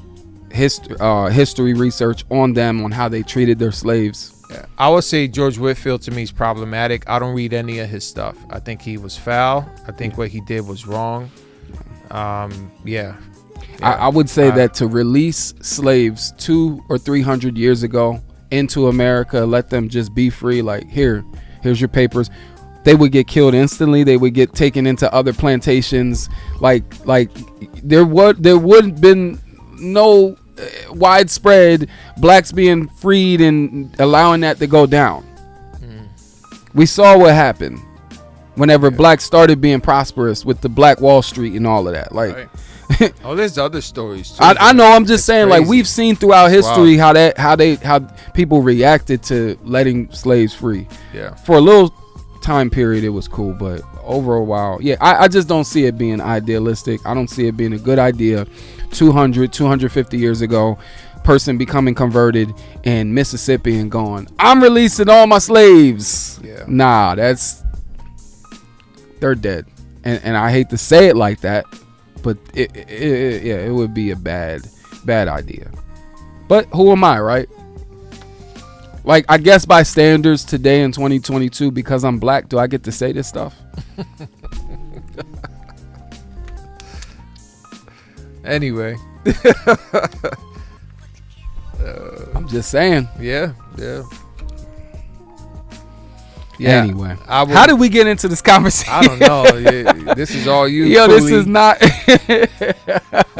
history research on them, on how they treated their slaves. Yeah. I would say George Whitfield to me is problematic. I don't read any of his stuff. I think he was foul. I think what he did was wrong. I would say that to release slaves 200 or 300 years ago into America, let them just be free, like here's your papers, they would get killed instantly. They would get taken into other plantations. Like there would have been no widespread blacks being freed and allowing that to go down. We saw what happened whenever blacks started being prosperous with the Black Wall Street and all of that. Like, oh, there's other stories too. I know. I'm just saying, crazy. Like, we've seen throughout history how people reacted to letting slaves free. Yeah. For a little time period, it was cool, but over a while, I just don't see it being idealistic. I don't see it being a good idea. 250 years ago, person becoming converted in Mississippi and going, I'm releasing all my slaves. Yeah. Nah, they're dead. And I hate to say it like that, but it would be a bad idea. But who am I, right? Like, I guess by standards today in 2022, because I'm black, do I get to say this stuff? Anyway. I'm just saying. Yeah. Anyway, how did we get into this conversation? I don't know. Yeah, this is all you. Yo, Cooley. this is not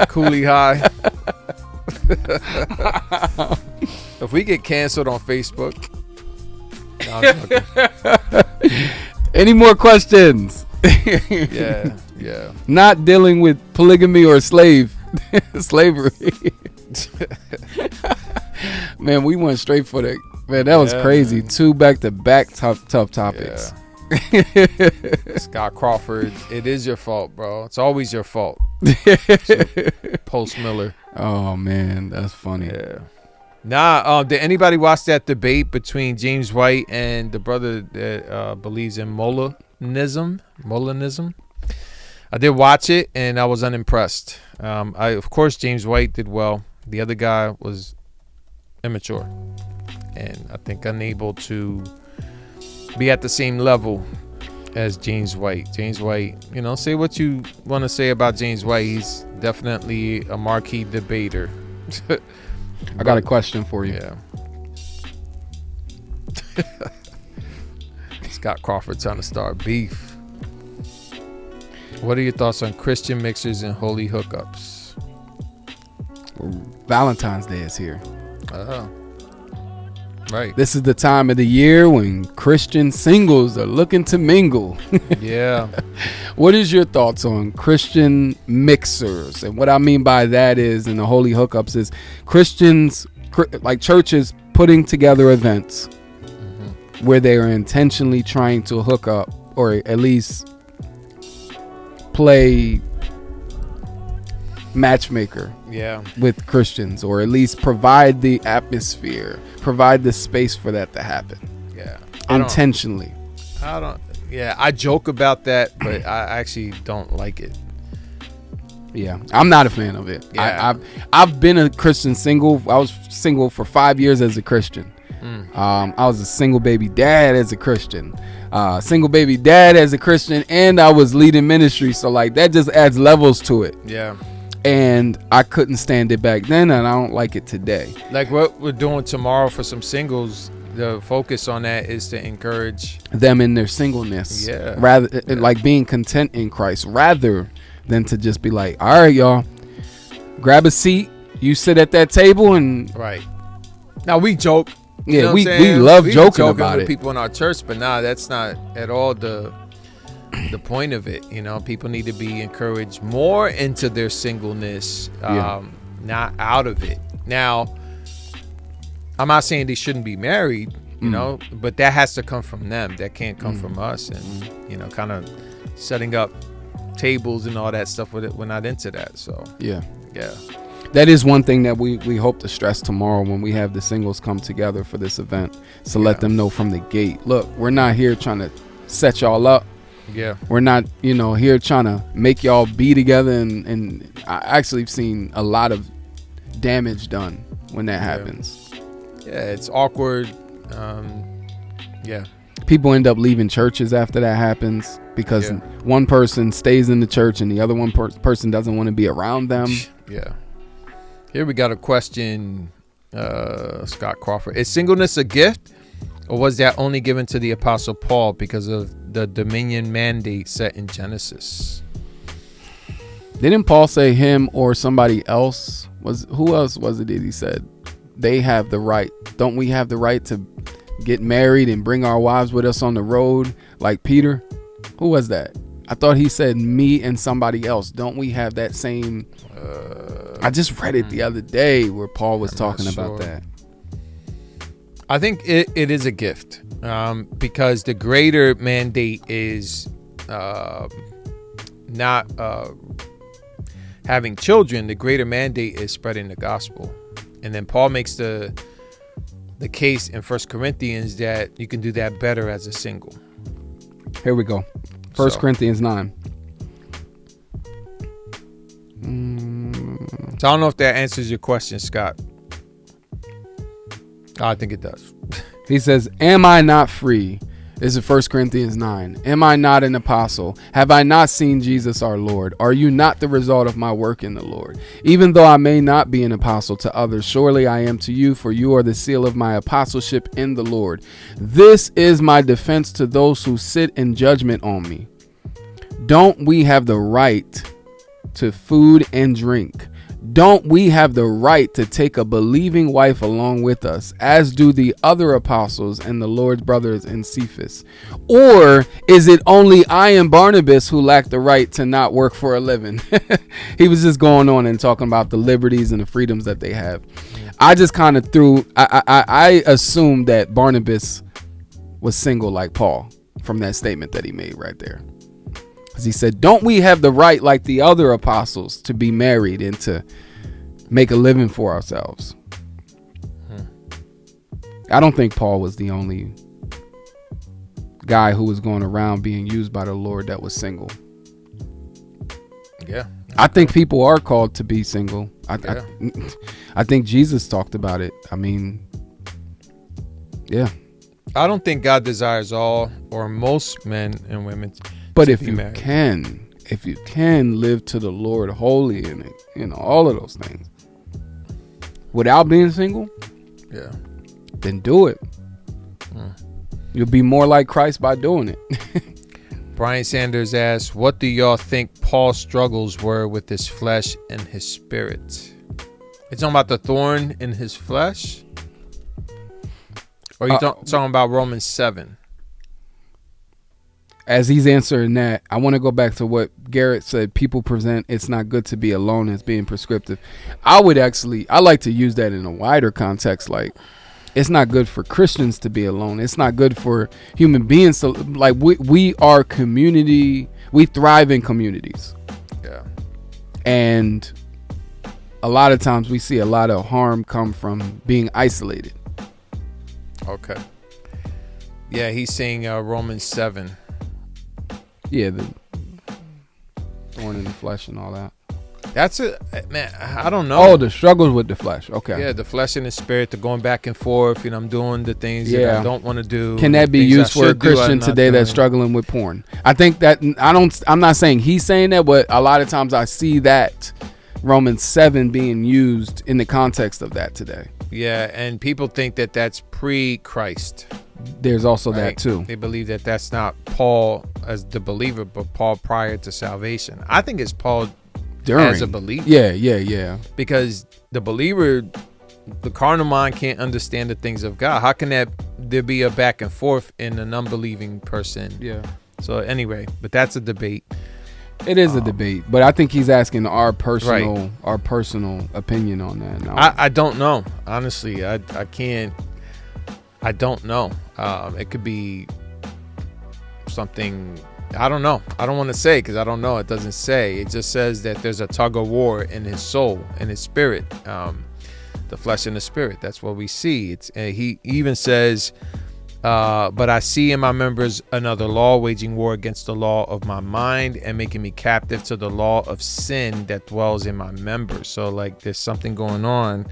Cooley High. If we get canceled on Facebook. No, I'm joking. Any more questions? Yeah. Not dealing with polygamy or slavery. Man, we went straight for the. Man, that was crazy. Man. 2 back-to-back tough topics. Yeah. Scott Crawford, it is your fault, bro. It's always your fault. Post Miller. Oh man, that's funny. Yeah. Nah. Did anybody watch that debate between James White and the brother that believes in Molinism? I did watch it, and I was unimpressed. Of course, James White did well. The other guy was immature, and I think unable to be at the same level as James White. James White, say what you want to say about James White. He's definitely a marquee debater. I got a question for you. Yeah. Scott Crawford trying to start beef. What are your thoughts on Christian mixers and holy hookups? Valentine's Day is here. Oh. Right. This is the time of the year when Christian singles are looking to mingle. Yeah. What is your thoughts on Christian mixers? And what I mean by that is, in the holy hookups, is Christians, like churches, putting together events where they are intentionally trying to hook up, or at least play matchmaker with Christians, or at least provide the atmosphere, provide the space for that to happen. Yeah. Intentionally. I joke about that, but I actually don't like it. Yeah, I'm not a fan of it. Yeah. I've been a Christian single. I was single for 5 years as a Christian. I was a single baby dad as a Christian. And I was leading ministry, so like that just adds levels to it. Yeah. And I couldn't stand it back then, and I don't like it today. Like what we're doing tomorrow for some singles, the focus on that is to encourage them in their singleness. Yeah. Rather, like being content in Christ, rather than to just be like, all right, y'all, grab a seat, you sit at that table, and right. Now we joke. Yeah, we love joking about with it. people in our church, but that's not at all the point of it. People need to be encouraged more into their singleness, not out of it. Now, I'm not saying they shouldn't be married, but that has to come from them. That can't come from us, and kind of setting up tables and all that stuff with it. We're not into that. So yeah. That is one thing that we hope to stress tomorrow when we have the singles come together for this event. So let them know from the gate, look, we're not here trying to set y'all up. Yeah. We're not, here trying to make y'all be together. And I actually have seen a lot of damage done when that happens. Yeah, it's awkward. People end up leaving churches after that happens because one person stays in the church and the other person doesn't want to be around them. Yeah. Here we got a question, Scott Crawford. Is singleness a gift, or was that only given to the Apostle Paul because of the dominion mandate set in Genesis? Didn't Paul say him or somebody else? Who else was it that he said? They have the right. Don't we have the right to get married and bring our wives with us on the road like Peter? Who was that? I thought he said me and somebody else. Don't we have that same... I just read it the other day where Paul was talking about that. I think it is a gift because the greater mandate is not having children. The greater mandate is spreading the gospel. And then Paul makes the case in 1 Corinthians that you can do that better as a single. Here we go. 1 Corinthians 9. So I don't know if that answers your question, Scott. I think it does. He says, am I not free? This is 1 Corinthians 9. Am I not an apostle? Have I not seen Jesus our Lord? Are you not the result of my work in the Lord? Even though I may not be an apostle to others, surely I am to you, for you are the seal of my apostleship in the Lord. This is my defense to those who sit in judgment on me. Don't we have the right to food and drink? Don't we have the right to take a believing wife along with us, as do the other apostles and the Lord's brothers in Cephas? Or is it only I and Barnabas who lack the right to not work for a living? He was just going on and talking about the liberties and the freedoms that they have. I just kind of I assumed that Barnabas was single like Paul from that statement that he made right there. Because he said, don't we have the right, like the other apostles, to be married and to make a living for ourselves? I don't think Paul was the only guy who was going around being used by the Lord that was single. Yeah. I think people are called to be single. I think Jesus talked about it. I mean, yeah. I don't think God desires all or most men and women. But if you can live to the Lord holy and, you know, all of those things without being single, yeah, then do it. You'll be more like Christ by doing it. Brian Sanders asks, what do y'all think Paul's struggles were with his flesh and his spirit? It's talking about the thorn in his flesh? Or are you talking about Romans 7? As he's answering that, I want to go back to what Garrett said. People present it's not good to be alone as being prescriptive. I like to use that in a wider context. Like, it's not good for Christians to be alone. It's not good for human beings to, like, we are community. We thrive in communities. Yeah. And a lot of times we see a lot of harm come from being isolated. Okay. Yeah, he's saying Romans 7. Yeah, the thorn in the flesh and all that. That's it, man. I don't know. Oh, the struggles with the flesh. Okay. Yeah, the flesh and the spirit, the going back and forth. You know, I'm doing the things that I don't want to do. Can that be used for a Christian today that's struggling with porn? I think that I'm not saying he's saying that, but a lot of times I see that Romans 7 being used in the context of that today. Yeah, and people think that that's pre-Christ. There's also that too. They believe that that's not Paul as the believer, but Paul prior to salvation. I think it's Paul as a believer. Yeah. Because the believer, the carnal mind can't understand the things of God. How can there be a back and forth in an unbelieving person? Yeah. So anyway, but that's a debate. It is a debate, but I think he's asking our personal opinion on that. No. I don't know. Honestly, I can't. I don't know. It could be something. I don't know. I don't want to say because I don't know. It doesn't say. It just says that there's a tug of war in his soul, in his spirit, the flesh and the spirit. That's what we see. He even says, but I see in my members another law, waging war against the law of my mind and making me captive to the law of sin that dwells in my members. So like there's something going on,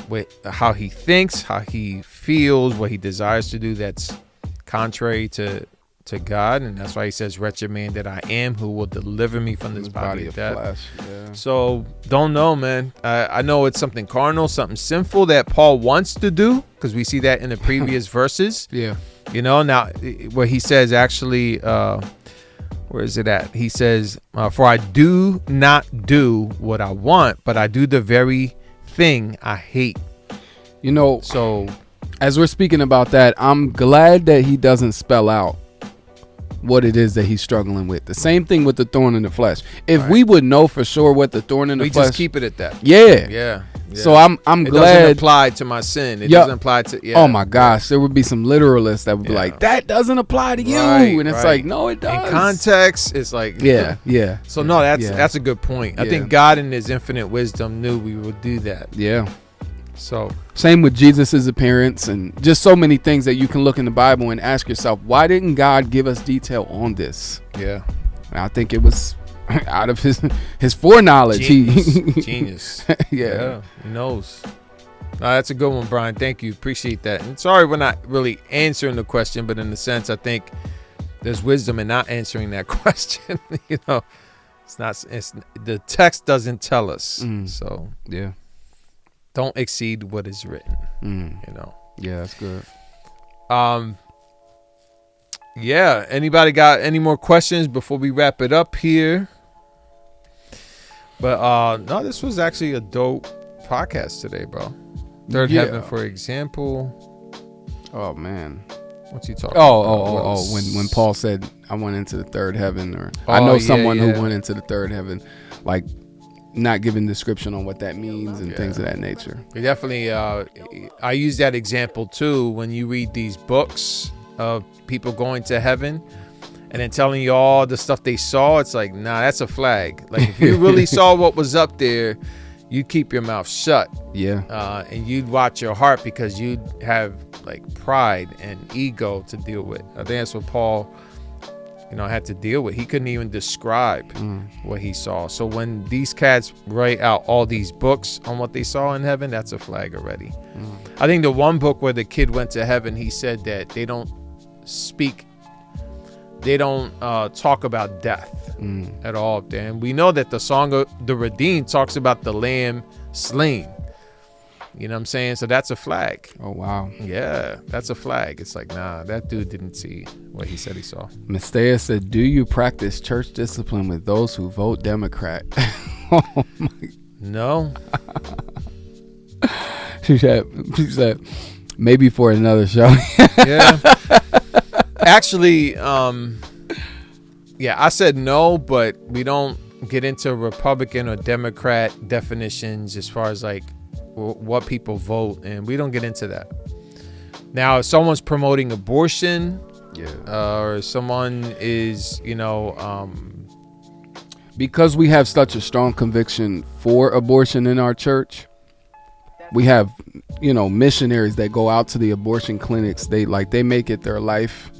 with how he thinks, how he feels, what he desires to do that's contrary to God. And that's why he says, wretched man that I am, who will deliver me from this body of death. Flesh. Yeah. So don't know, man. I know it's something carnal, something sinful that Paul wants to do, because we see that in the previous verses. Yeah. Now where he says actually, where is it at? He says, for I do not do what I want, but I do the very thing I hate. So as we're speaking about that, I'm glad that he doesn't spell out what it is that he's struggling with. The same thing with the thorn in the flesh. If we would know for sure what the thorn in the flesh, we just keep it at that. Yeah. So I'm glad. It doesn't apply to my sin. It doesn't apply to. Yeah. Oh my gosh, there would be some literalists that would be like, that doesn't apply to you, and it's like, no, it does. In context, it's like, yeah. So no, that's a good point. I think God in His infinite wisdom knew we would do that. Yeah. So same with Jesus's appearance and just so many things that you can look in the Bible and ask yourself, why didn't God give us detail on this? Yeah. And I think it was out of his foreknowledge. Genius. Yeah. He knows. That's a good one, Brian. Thank you. Appreciate that. And sorry we're not really answering the question, but in a sense, I think there's wisdom in not answering that question. You know, it's the text doesn't tell us. So yeah, don't exceed what is written. You know. Yeah, that's good. Yeah. Anybody got any more questions before we wrap it up here? But no, this was actually a dope podcast today, bro. Third Heaven, for example. Oh man, what's he talking about? When Paul said I went into the third heaven, or I know someone who went into the third heaven, like not giving description on what that means and things of that nature. We definitely, I use that example too when you read these books of people going to heaven and then telling you all the stuff they saw. It's like, nah, that's a flag. Like if you really saw what was up there, you'd keep your mouth shut. Yeah. And you'd watch your heart because you'd have like pride and ego to deal with. I think that's what Paul, had to deal with. He couldn't even describe what he saw. So when these cats write out all these books on what they saw in heaven, that's a flag already. I think the one book where the kid went to heaven, he said that they don't talk about death at all up there. And we know that the Song of the Redeemed talks about the lamb slain. You know what I'm saying? So that's a flag. Oh, wow. Yeah, that's a flag. It's like, nah, that dude didn't see what he said he saw. Mistea said, do you practice church discipline with those who vote Democrat? Oh, my. No. She said, maybe for another show. Yeah. Actually, I said no, but we don't get into Republican or Democrat definitions as far as like what people vote, and we don't get into that. Now, if someone's promoting abortion, or someone is, because we have such a strong conviction for abortion in our church, we have, missionaries that go out to the abortion clinics. They make it their life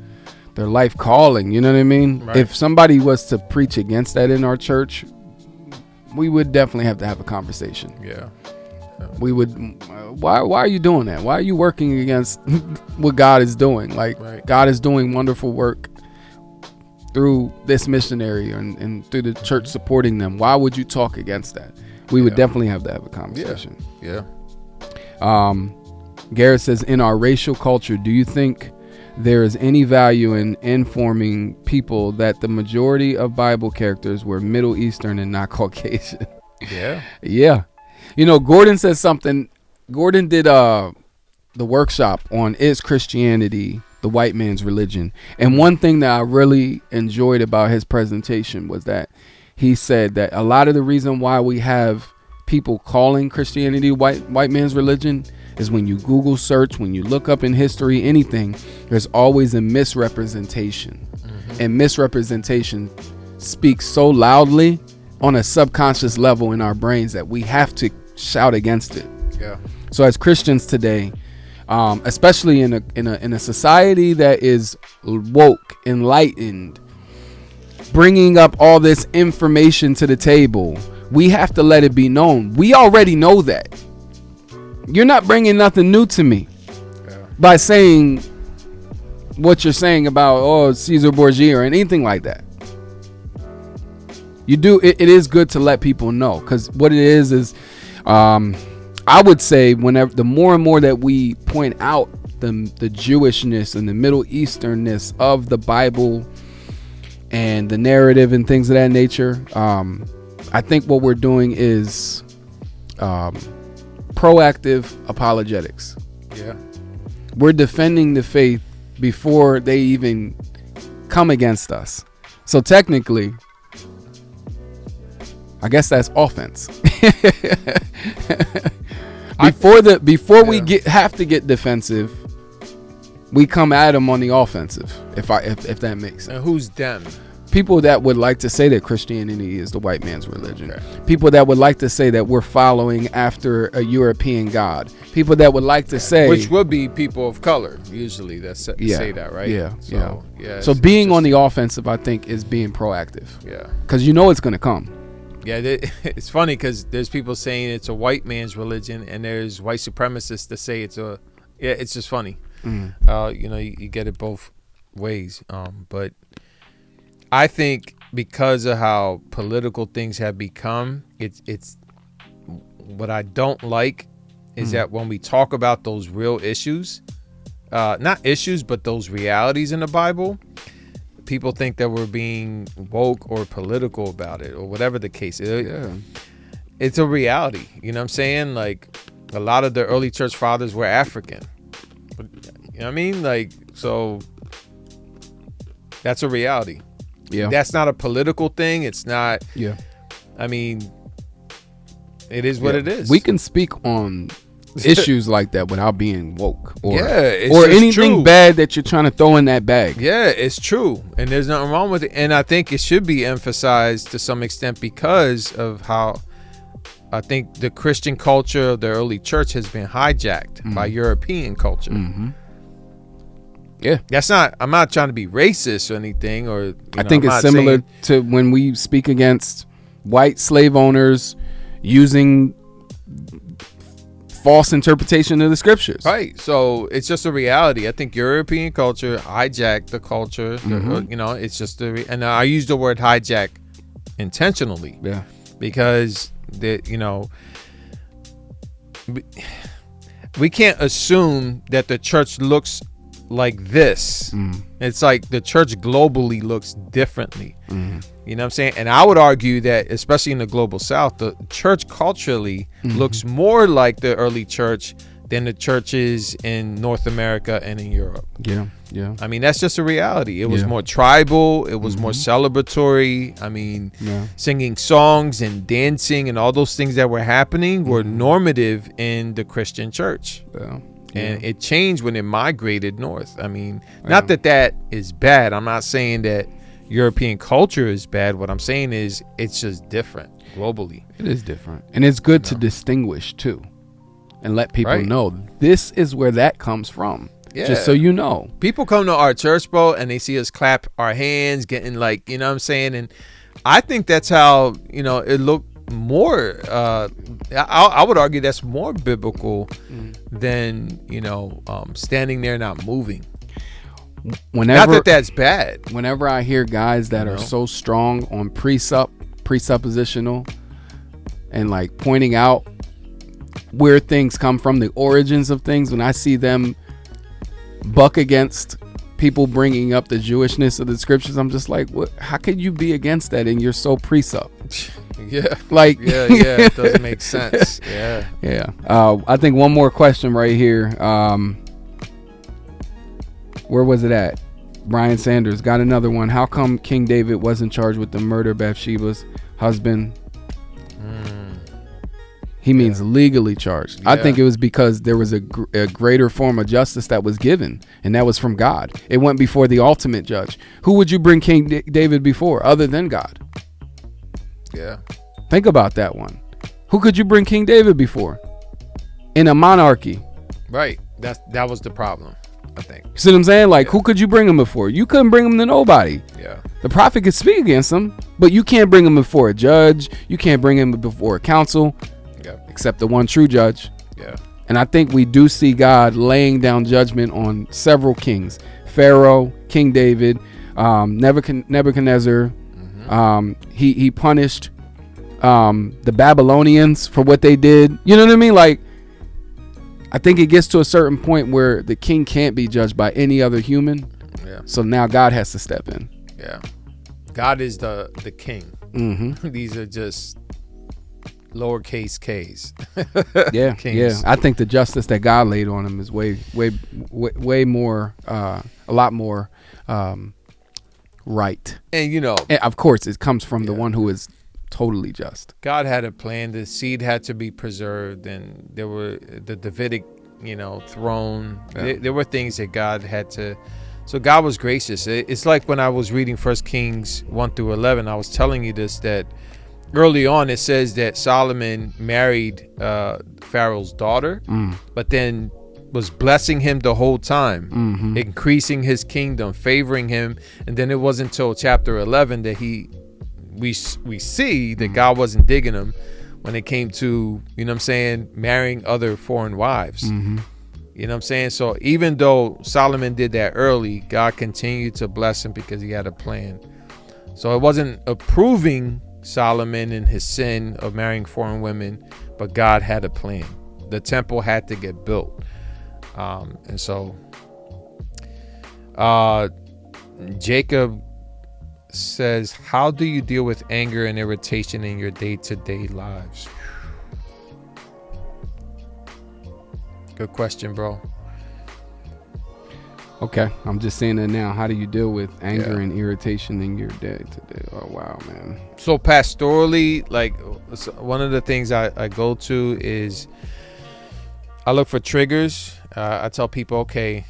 calling. You know what I mean? Right. If somebody was to preach against that in our church, we would definitely have to have a conversation. Yeah. We would. Why are you doing that? Why are you working against what God is doing? Like, right. God is doing wonderful work through this missionary and through the church supporting them. Why would you talk against that? We would definitely have to have a conversation. Yeah. Garrett says, in our racial culture, do you think there is any value in informing people that the majority of Bible characters were Middle Eastern and not Caucasian? Yeah. Yeah. Gordon says something. Gordon did the workshop on is Christianity the white man's religion? And one thing that I really enjoyed about his presentation was that he said that a lot of the reason why we have people calling Christianity white man's religion is when you Google search, when you look up in history, anything, there's always a misrepresentation. And misrepresentation speaks so loudly on a subconscious level in our brains that we have to shout against it. Yeah. So as Christians today, especially in a society that is woke, enlightened, bringing up all this information to the table, we have to let it be known. We already know that. You're not bringing nothing new to me by saying what you're saying about Caesar Borgia or anything like that. You do it is good to let people know, because what it is I would say whenever the more and more that we point out the Jewishness and the Middle Easternness of the Bible and the narrative and things of that nature, I think what we're doing is proactive apologetics. Yeah. We're defending the faith before they even come against us. So technically, I guess that's offense. Before we have to get defensive, we come at them on the offensive. If that makes sense. And who's them? People that would like to say that Christianity is the white man's religion. Okay. People that would like to say that we're following after a European God. People that would like to say, which would be people of color usually that say that, right? Yeah. So being on the offensive, I think, is being proactive. Yeah. Because it's going to come. Yeah, it's funny because there's people saying it's a white man's religion, and there's white supremacists that say it's a. Yeah, it's just funny. You get it both ways. But I think because of how political things have become, it's what I don't like is that when we talk about those real issues, not issues, but those realities in the Bible, people think that we're being woke or political about it or whatever the case is. It's a reality. You know what I'm saying? Like, a lot of the early church fathers were African. You know what I mean? Like, so that's a reality. Yeah. That's not a political thing. It's not. Yeah. I mean, it is what it is. We can speak on issues like that without being woke or it's anything true. bad that you're trying to throw in that bag. Yeah, it's true. And there's nothing wrong with it. And I think it should be emphasized to some extent because of how I think the Christian culture of the early church has been hijacked by European culture. Yeah. I'm not trying to be racist or anything. Or I think it's similar to when we speak against white slave owners using false interpretation of the scriptures. Right. So it's just a reality. I think European culture hijacked the culture. It's just and I use the word hijack intentionally. Yeah. Because we can't assume that the church looks like this. It's like the church globally looks differently. You know what I'm saying? And I would argue that, especially in the global South, the church culturally looks more like the early church than the churches in North America and in Europe. Yeah. I mean, that's just a reality. It was more tribal. It was more celebratory. I mean, singing songs and dancing and all those things that were happening were normative in the Christian church. And it changed when it migrated north. I mean, not that is bad. I'm not saying that European culture is bad. What I'm saying is it's just different globally. It is different. And it's good to distinguish too and let people know this is where that comes from. Yeah. Just so you know. People come to our church, bro, and they see us clap our hands, getting like, you know what I'm saying? And I think that's how, it looked more, I would argue that's more biblical than, standing there not moving. Not that that's bad. Whenever I hear guys that are so strong on presuppositional and like pointing out where things come from, the origins of things, when I see them buck against people bringing up the Jewishness of the scriptures, I'm just like, what? How could you be against that? And you're so presup. It doesn't make sense. I think one more question right here. Where was it at? Brian Sanders got another one. How come King David wasn't charged with the murder of Bathsheba's husband? He means legally charged. I think it was because there was a greater form of justice that was given, and that was from God. It went before the ultimate judge. Who would you bring King David before other than God? Yeah. Think about that one. Who could you bring King David before? In a monarchy. Right. That was the problem, I think. See what I'm saying? Like, who could you bring him before? You couldn't bring him to nobody. Yeah. The prophet could speak against him, but you can't bring him before a judge. You can't bring him before a council. Except the one true judge. And I think we do see God laying down judgment on several kings: Pharaoh, King David, Nebuchadnezzar. He punished the Babylonians for what they did. You know what I mean? Like, I think it gets to a certain point where the king can't be judged by any other human. So now God has to step in. God is the king. These are just lowercase k's. I think the justice that God laid on him is way more, a lot more right. And of course it comes from the one who is totally just. God had a plan. The seed had to be preserved, and there were the Davidic throne. There were things that God had to. So God was gracious. It's like when I was reading 1 Kings 1-11, I was telling you this, that early on it says that Solomon married Pharaoh's daughter, but then was blessing him the whole time, increasing his kingdom, favoring him. And then it wasn't until chapter 11 that he we see that God wasn't digging him when it came to, you know what I'm saying, marrying other foreign wives. Mm-hmm. You know what I'm saying? So even though Solomon did that early, God continued to bless him because he had a plan. So it wasn't approving Solomon in his sin of marrying foreign women, but God had a plan. The temple had to get built. And so Jacob says, how do you deal with anger and irritation in your day-to-day lives? Good question, bro. Okay, I'm just saying that now. How do you deal with anger and irritation in your day-to-day? Oh, wow, man. So pastorally, like one of the things I go to is I look for triggers. I tell people, okay,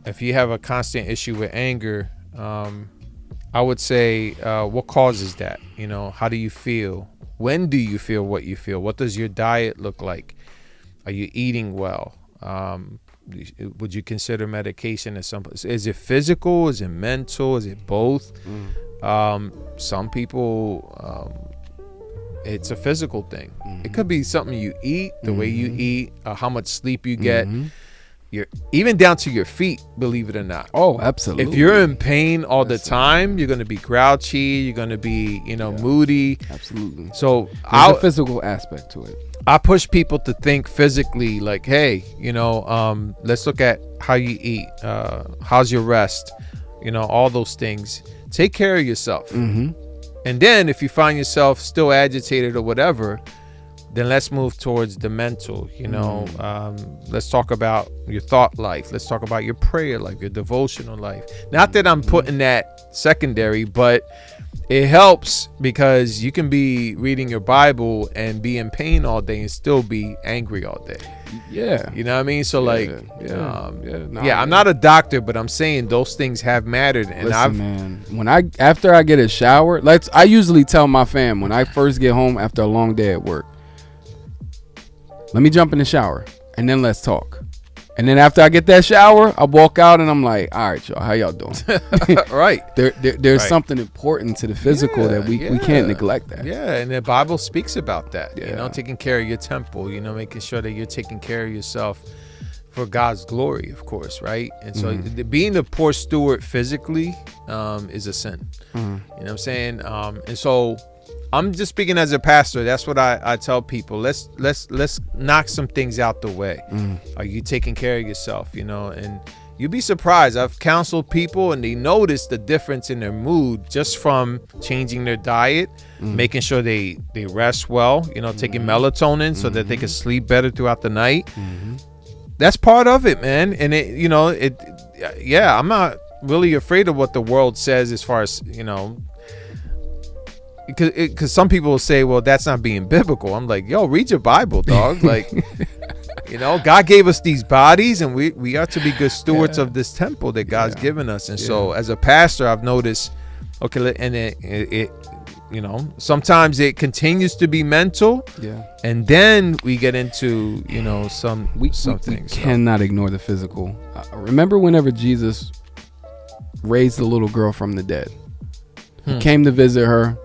if you have a constant issue with anger, I would say, what causes that? You know, how do you feel? When do you feel what you feel? What does your diet look like? Are you eating well? Would you consider medication at some point? Is it physical? Is it mental? Is it both? Some people, it's a physical thing. It could be something you eat, the way you eat, how much sleep you get. Even down to your feet, believe it or not. Oh, absolutely. If you're in pain all the time, you're going to be grouchy. You're going to be, moody. Absolutely. So there's a physical aspect to it. I push people to think physically, like, hey, let's look at how you eat. How's your rest? All those things. Take care of yourself. And then if you find yourself still agitated or whatever, then let's move towards the mental. Let's talk about your thought life. Let's talk about your prayer life, your devotional life. Not that I'm putting that secondary, but it helps because you can be reading your Bible and be in pain all day and still be angry all day. Yeah. You know what I mean? So I'm not a doctor, but I'm saying those things have mattered. And man, after I get a shower, I usually tell my fam when I first get home after a long day at work, let me jump in the shower and then let's talk. And then after I get that shower, I walk out and I'm like, all right, y'all, how y'all doing? Right. There's something important to the physical that we can't neglect that. Yeah, and the Bible speaks about that. Taking care of your temple, making sure that you're taking care of yourself for God's glory, of course, right? And so being a poor steward physically is a sin. You know what I'm saying? And so I'm just speaking as a pastor. That's what I tell people. Let's knock some things out the way. Are you taking care of yourself? And you'd be surprised. I've counseled people and they notice the difference in their mood just from changing their diet, making sure they rest well, taking melatonin so that they can sleep better throughout the night. That's part of it, man. And I'm not really afraid of what the world says as far as, because some people will say, well, that's not being biblical. I'm like, yo, read your Bible, dog. Like, God gave us these bodies and we are to be good stewards of this temple that God's given us. And so as a pastor, I've noticed, okay, and it sometimes it continues to be mental. Yeah. And then we get into, some things. We cannot ignore the physical. Remember whenever Jesus raised the little girl from the dead? He came to visit her.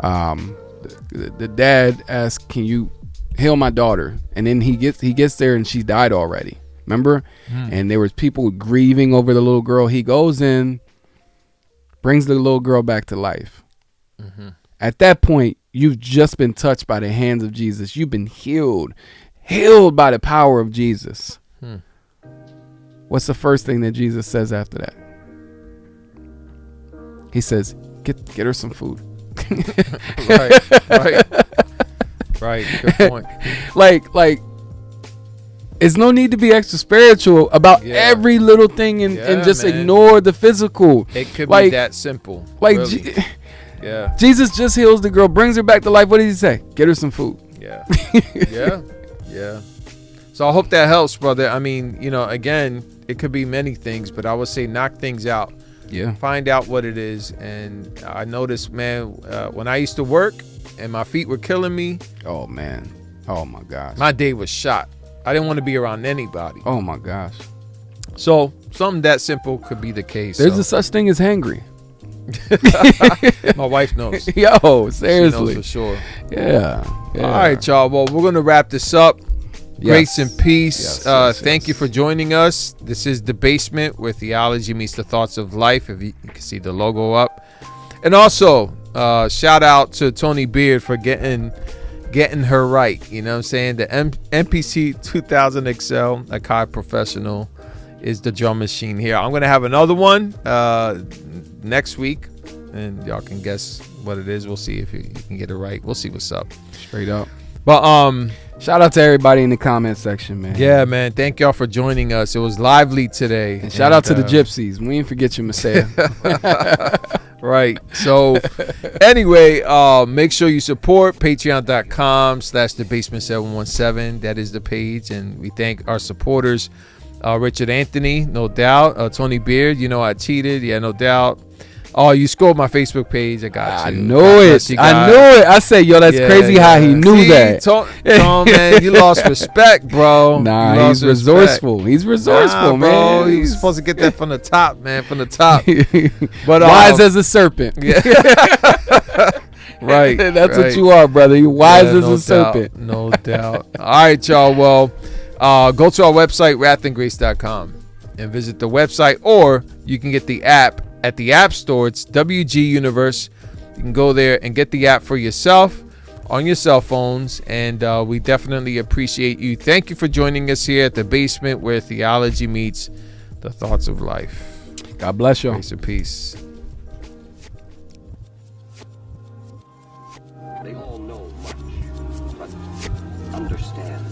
The dad asked, can you heal my daughter? And then he gets there and she died already. Remember? And there was people grieving over the little girl. He goes in, brings the little girl back to life. At that point, you've just been touched by the hands of Jesus. You've been healed by the power of Jesus. What's the first thing that Jesus says after that? He says, get her some food. Right. Good point. Like, it's no need to be extra spiritual about every little thing and just ignore the physical. It could be that simple. Like, really. Jesus just heals the girl, brings her back to life. What did he say? Get her some food. Yeah. So I hope that helps, brother. I mean, again, it could be many things, but I would say knock things out. Yeah. Find out what it is. And I noticed, man, when I used to work and my feet were killing me. Oh, man. Oh, my gosh. My day was shot. I didn't want to be around anybody. Oh, my gosh. So something that simple could be the case. There's a such thing as hangry. My wife knows. Yo, She seriously. knows for sure. Yeah. All right, y'all. Well, we're going to wrap this up. Grace and peace. Yes, Thank you for joining us. This is The Basement, where theology meets the thoughts of life. If you can see the logo up. And also, shout out to Tony Beard for getting her right. You know what I'm saying? The MPC 2000 XL, Akai Professional, is the drum machine here. I'm going to have another one next week, and y'all can guess what it is. We'll see if you can get it right. We'll see what's up. Straight up. But shout out to everybody in the comment section, man. yeah, man. Thank y'all for joining us. It was lively today. And shout out to the gypsies. We didn't forget you, Messiah. Right. So anyway, make sure you support patreon.com/thebasement717. That is the page. And we thank our supporters. Richard Anthony, no doubt. Tony Beard, you know I cheated. Yeah, no doubt. Oh, you scored my Facebook page. I got you. I knew it. I said, yo, that's crazy how he knew that. Tom, man, you lost respect, bro. Nah, he's resourceful. He's resourceful, man. Bro, he was supposed to get that from the top, man, from the top. But wise as a serpent. Yeah. Right. That's what you are, brother. You wise as a serpent. No doubt. All right, y'all. Well, go to our website, wrathandgrace.com, and visit the website, or you can get the app at the App Store. It's WG Universe. You can go there and get the app for yourself on your cell phones, and we definitely appreciate you. Thank you for joining us here at The Basement, where theology meets the thoughts of life. God bless you. Grace and peace. They all know much, but understand